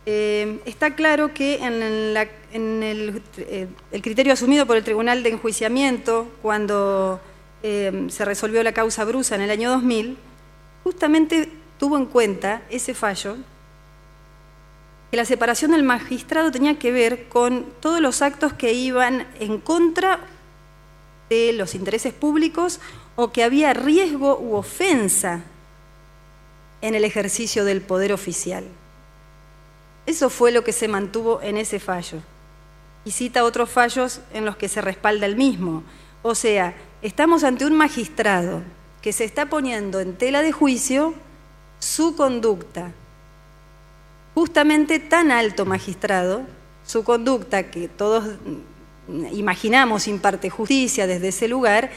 está claro que en el criterio asumido por el Tribunal de Enjuiciamiento, cuando se resolvió la causa Brusa en el año 2000, justamente tuvo en cuenta ese fallo, que la separación del magistrado tenía que ver con todos los actos que iban en contra de los intereses públicos o que había riesgo u ofensa en el ejercicio del poder oficial. Eso fue lo que se mantuvo en ese fallo. Y cita otros fallos en los que se respalda el mismo. O sea, estamos ante un magistrado que se está poniendo en tela de juicio su conducta. Justamente tan alto magistrado, su conducta que todos imaginamos imparte justicia desde ese lugar,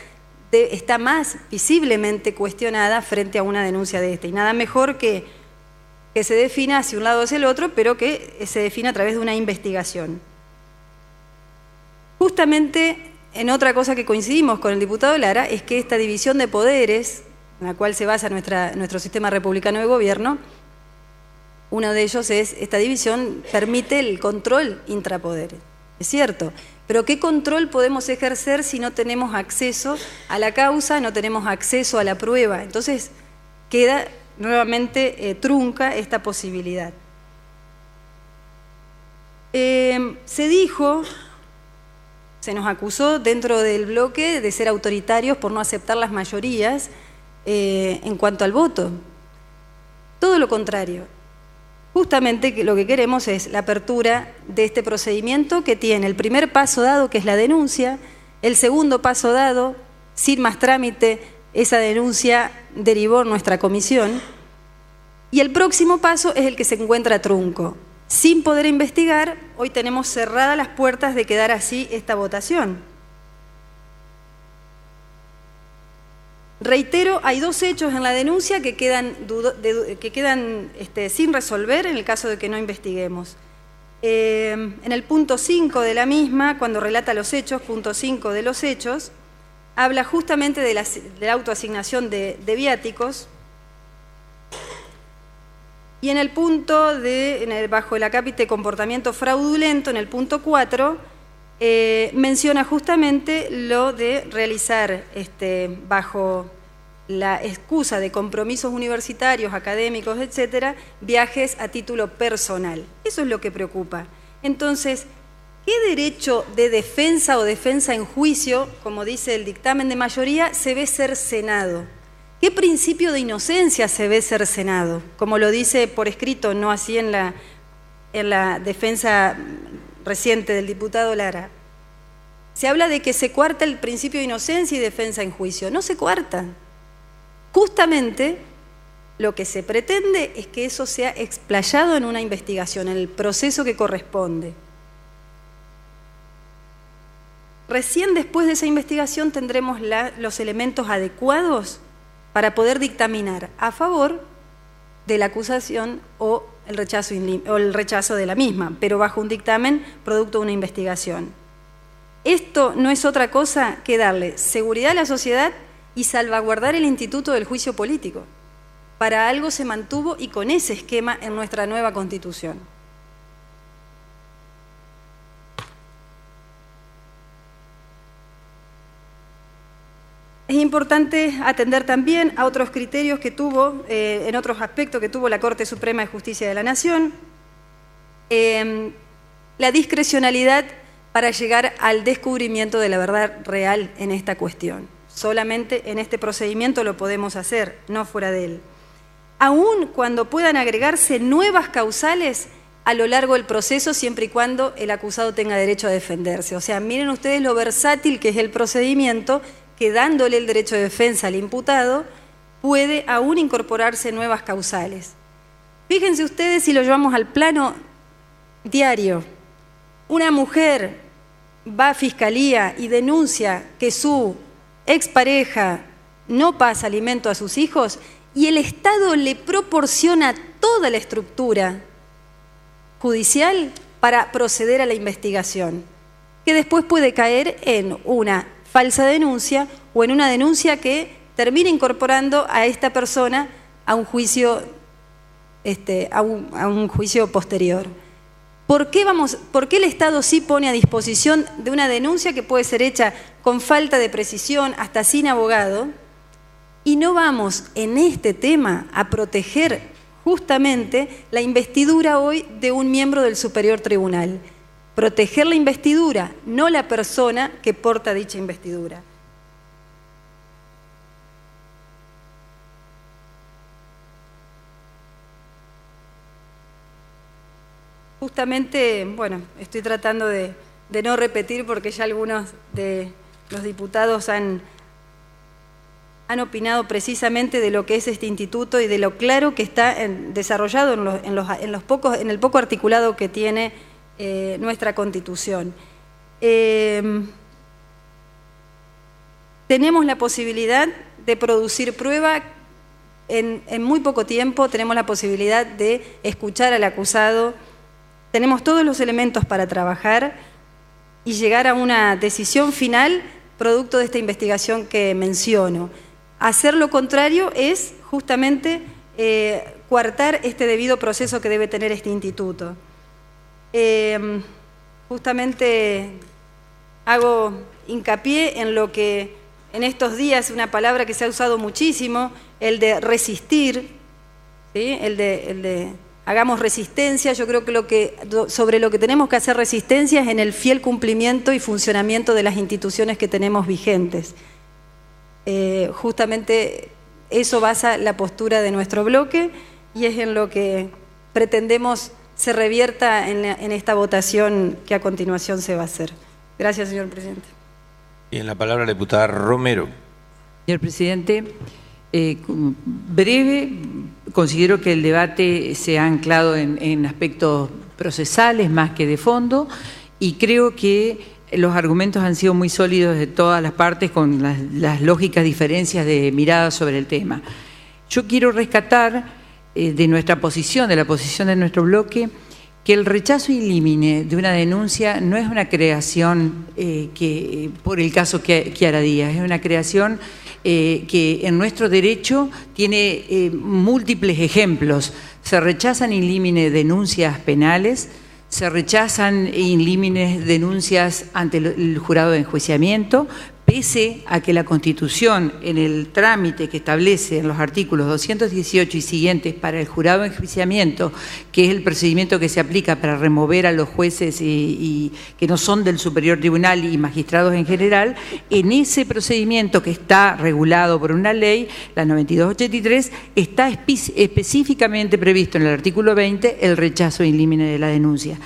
está más visiblemente cuestionada frente a una denuncia de esta. Y nada mejor que se defina hacia un lado o hacia el otro, pero que se define a través de una investigación. Justamente en otra cosa que coincidimos con el diputado Lara es que esta división de poderes, en la cual se basa nuestro sistema republicano de gobierno, uno de ellos es, esta división permite el control intrapoderes. Es cierto, pero ¿qué control podemos ejercer si no tenemos acceso a la causa, no tenemos acceso a la prueba? Entonces queda nuevamente trunca esta posibilidad. Se dijo, se nos acusó dentro del bloque de ser autoritarios por no aceptar las mayorías en cuanto al voto. Todo lo contrario. justamente lo que queremos es la apertura de este procedimiento que tiene el primer paso dado, que es la denuncia, el segundo paso dado, sin más trámite, esa denuncia derivó en nuestra comisión, y el próximo paso es el que se encuentra trunco. Sin poder investigar, hoy tenemos cerradas las puertas de quedar así esta votación. Reitero, hay dos hechos en la denuncia que quedan sin resolver en el caso de que no investiguemos. En el punto 5 de la misma, cuando relata los hechos, punto 5 de los hechos, habla justamente de la autoasignación de viáticos, y en el punto bajo el acápite comportamiento fraudulento, en el punto 4, menciona justamente lo de realizar bajo la excusa de compromisos universitarios, académicos, etcétera, viajes a título personal. Eso es lo que preocupa. Entonces, ¿qué derecho de defensa o defensa en juicio, como dice el dictamen de mayoría, se ve cercenado? ¿Qué principio de inocencia se ve cercenado? Como lo dice por escrito, no así en la defensa reciente del diputado Lara. Se habla de que se coarta el principio de inocencia y defensa en juicio. No se coarta. Justamente lo que se pretende es que eso sea explayado en una investigación, en el proceso que corresponde. Recién después de esa investigación tendremos los elementos adecuados para poder dictaminar a favor de la acusación o el rechazo de la misma, pero bajo un dictamen producto de una investigación. Esto no es otra cosa que darle seguridad a la sociedad y salvaguardar el instituto del juicio político. Para algo se mantuvo y con ese esquema en nuestra nueva Constitución. Es importante atender también a otros criterios que tuvo, en otros aspectos que tuvo la Corte Suprema de Justicia de la Nación, la discrecionalidad para llegar al descubrimiento de la verdad real en esta cuestión. Solamente en este procedimiento lo podemos hacer, no fuera de él. Aún cuando puedan agregarse nuevas causales a lo largo del proceso, siempre y cuando el acusado tenga derecho a defenderse. O sea, miren ustedes lo versátil que es el procedimiento, que dándole el derecho de defensa al imputado, puede aún incorporarse nuevas causales. Fíjense ustedes si lo llevamos al plano diario. Una mujer va a fiscalía y denuncia que su expareja no pasa alimento a sus hijos y el Estado le proporciona toda la estructura judicial para proceder a la investigación, que después puede caer en una falsa denuncia o en una denuncia que termina incorporando a esta persona a un juicio, a un juicio posterior. ¿Por qué el Estado sí pone a disposición de una denuncia que puede ser hecha con falta de precisión, hasta sin abogado, y no vamos en este tema a proteger justamente la investidura hoy de un miembro del Superior Tribunal? Proteger la investidura, no la persona que porta dicha investidura. Justamente, bueno, estoy tratando de no repetir porque ya algunos de los diputados han opinado precisamente de lo que es este instituto y de lo claro que está desarrollado en el poco articulado que tiene nuestra Constitución. Tenemos la posibilidad de producir prueba en muy poco tiempo, tenemos la posibilidad de escuchar al acusado, tenemos todos los elementos para trabajar y llegar a una decisión final producto de esta investigación que menciono. Hacer lo contrario es justamente coartar este debido proceso que debe tener este instituto. Justamente hago hincapié en lo que en estos días una palabra que se ha usado muchísimo, el de resistir, ¿sí? el de hagamos resistencia. Yo creo que sobre lo que tenemos que hacer resistencia es en el fiel cumplimiento y funcionamiento de las instituciones que tenemos vigentes. Justamente eso basa la postura de nuestro bloque y es en lo que pretendemos se revierta en esta votación que a continuación se va a hacer. Gracias, señor presidente. Y en la palabra la diputada Romero. Señor presidente, breve, considero que el debate se ha anclado en aspectos procesales más que de fondo y creo que los argumentos han sido muy sólidos de todas las partes con las lógicas diferencias de mirada sobre el tema. Yo quiero rescatar de nuestra posición, de la posición de nuestro bloque, que el rechazo ilímine de una denuncia no es una creación por el caso Chiara Díaz, es una creación que en nuestro derecho tiene múltiples ejemplos. Se rechazan in limine denuncias penales, se rechazan in limine denuncias ante el jurado de enjuiciamiento, pese a que la Constitución, en el trámite que establece en los artículos 218 y siguientes para el jurado de enjuiciamiento, que es el procedimiento que se aplica para remover a los jueces y que no son del Superior Tribunal y magistrados en general, en ese procedimiento que está regulado por una ley, la 9283, está específicamente previsto en el artículo 20 el rechazo in limine de la denuncia.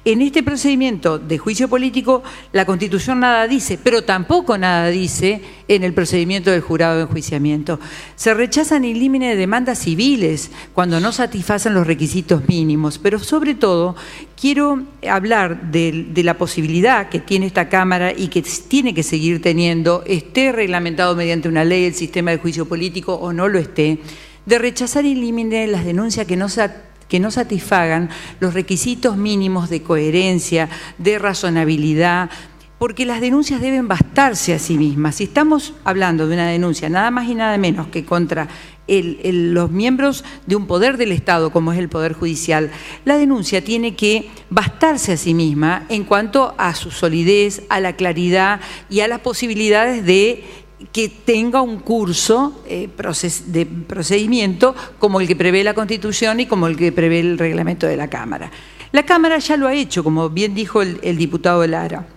En este procedimiento de juicio político, la Constitución nada dice, pero tampoco nada dice en el procedimiento del jurado de enjuiciamiento. Se rechazan in limine demandas civiles cuando no satisfacen los requisitos mínimos, pero sobre todo quiero hablar de la posibilidad que tiene esta Cámara y que tiene que seguir teniendo, esté reglamentado mediante una ley el sistema de juicio político o no lo esté, de rechazar in limine las denuncias que no satisfagan los requisitos mínimos de coherencia, de razonabilidad, porque las denuncias deben bastarse a sí mismas. Si estamos hablando de una denuncia nada más y nada menos que contra los miembros de un poder del Estado, como es el Poder Judicial, la denuncia tiene que bastarse a sí misma en cuanto a su solidez, a la claridad y a las posibilidades de que tenga un curso de procedimiento como el que prevé la Constitución y como el que prevé el reglamento de la Cámara. La Cámara ya lo ha hecho, como bien dijo el diputado Lara,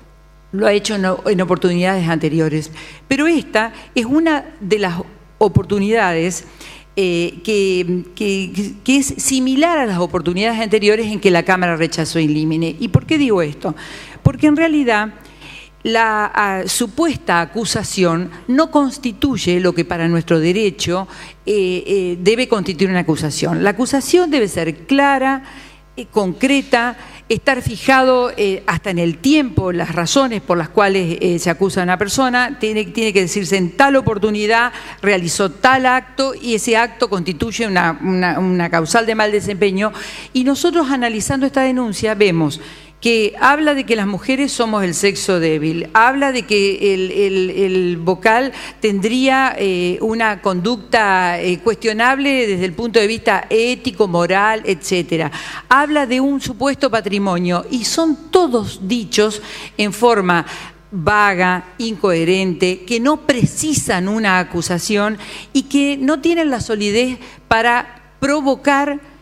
lo ha hecho en oportunidades anteriores, pero esta es una de las oportunidades que es similar a las oportunidades anteriores en que la Cámara rechazó in limine. ¿Y por qué digo esto? Porque en realidad la supuesta acusación no constituye lo que para nuestro derecho debe constituir una acusación. La acusación debe ser clara, concreta, estar fijado hasta en el tiempo las razones por las cuales se acusa a una persona, tiene que decirse en tal oportunidad realizó tal acto y ese acto constituye una causal de mal desempeño. Y nosotros analizando esta denuncia vemos que habla de que las mujeres somos el sexo débil, habla de que el vocal tendría una conducta cuestionable desde el punto de vista ético, moral, etcétera. Habla de un supuesto patrimonio y son todos dichos en forma vaga, incoherente, que no precisan una acusación y que no tienen la solidez para provocar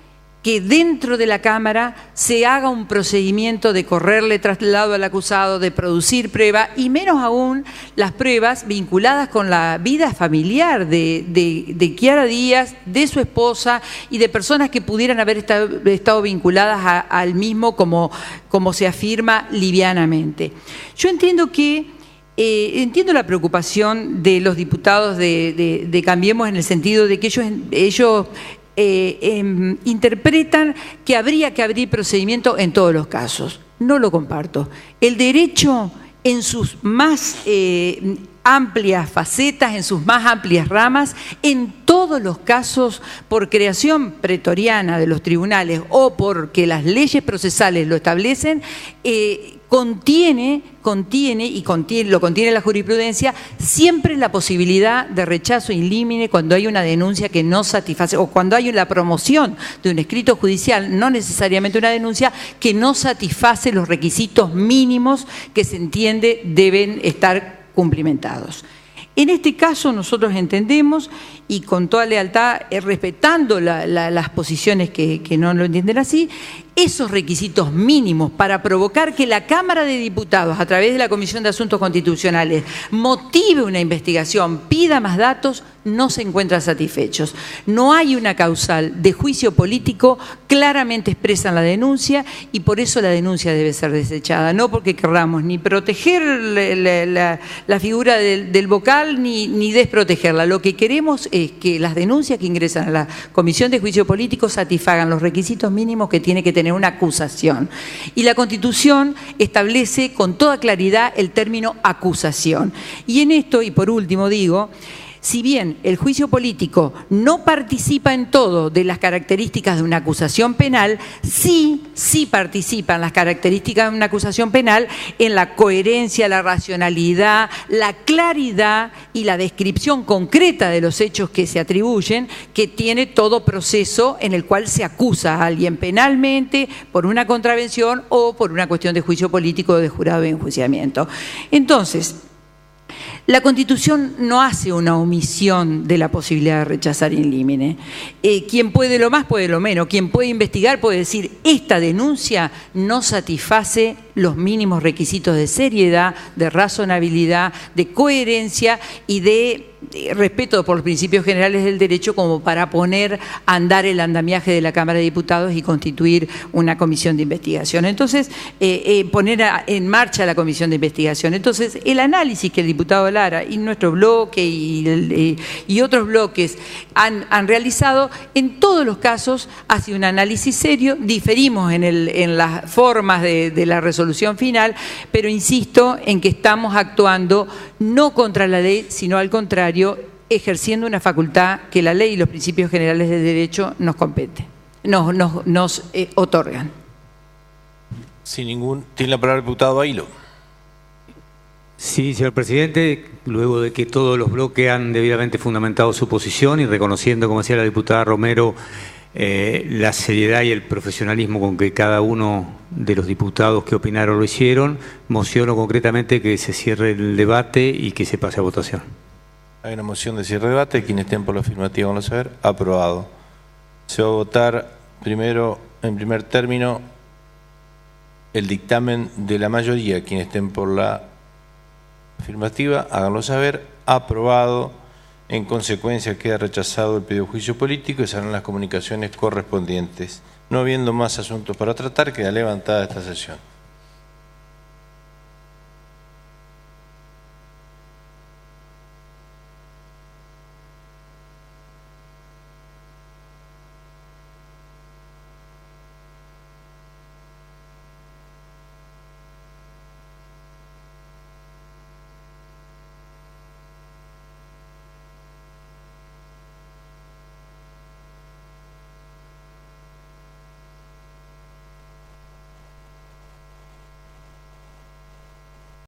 que dentro de la Cámara se haga un procedimiento de correrle traslado al acusado, de producir prueba, y menos aún las pruebas vinculadas con la vida familiar de Chiara Díaz, de su esposa y de personas que pudieran haber estado vinculadas al mismo como se afirma livianamente. Yo entiendo entiendo la preocupación de los diputados de Cambiemos en el sentido de que ellos interpretan que habría que abrir procedimiento en todos los casos. No lo comparto. El derecho en sus más amplias facetas, en sus más amplias ramas, en todos los casos, por creación pretoriana de los tribunales o porque las leyes procesales lo establecen, lo contiene la jurisprudencia, siempre la posibilidad de rechazo in limine cuando hay una denuncia que no satisface, o cuando hay la promoción de un escrito judicial, no necesariamente una denuncia, que no satisface los requisitos mínimos que se entiende deben estar cumplimentados. En este caso nosotros entendemos, y con toda lealtad, respetando las posiciones que no lo entienden así, esos requisitos mínimos para provocar que la Cámara de Diputados, a través de la Comisión de Asuntos Constitucionales, motive una investigación, pida más datos, no se encuentran satisfechos. No hay una causal de juicio político claramente expresa en la denuncia y por eso la denuncia debe ser desechada. No porque querramos ni proteger la figura del vocal ni desprotegerla. Lo que queremos es que las denuncias que ingresan a la Comisión de Juicio Político satisfagan los requisitos mínimos que tiene que tener una acusación. Y la Constitución establece con toda claridad el término acusación. Y en esto, y por último digo, si bien el juicio político no participa en todo de las características de una acusación penal, sí participan las características de una acusación penal en la coherencia, la racionalidad, la claridad y la descripción concreta de los hechos que se atribuyen, que tiene todo proceso en el cual se acusa a alguien penalmente por una contravención o por una cuestión de juicio político o de jurado de enjuiciamiento. Entonces, la Constitución no hace una omisión de la posibilidad de rechazar in limine. Quien puede lo más puede lo menos. Quien puede investigar puede decir, esta denuncia no satisface los mínimos requisitos de seriedad, de razonabilidad, de coherencia y de respeto por los principios generales del derecho como para poner a andar el andamiaje de la Cámara de Diputados y constituir una comisión de investigación. Entonces, poner en marcha la comisión de investigación. Entonces, el análisis que el diputado Lara y nuestro bloque y otros bloques han realizado, en todos los casos ha sido un análisis serio, diferimos en las formas de la resolución final, pero insisto en que estamos actuando no contra la ley, sino al contrario, ejerciendo una facultad que la ley y los principios generales del derecho nos competen, nos otorgan. Tiene la palabra el diputado Bailo. Sí, señor presidente, luego de que todos los bloques han debidamente fundamentado su posición y reconociendo, como decía la diputada Romero, la seriedad y el profesionalismo con que cada uno de los diputados que opinaron lo hicieron, mociono concretamente que se cierre el debate y que se pase a votación. Hay una moción de cierre de debate. Quienes estén por la afirmativa van a saber. Aprobado. Se va a votar primero, en primer término, el dictamen de la mayoría. Quienes estén por la afirmativa, háganlo saber. Aprobado. En consecuencia, queda rechazado el pedido de juicio político y se harán las comunicaciones correspondientes. No habiendo más asuntos para tratar, queda levantada esta sesión.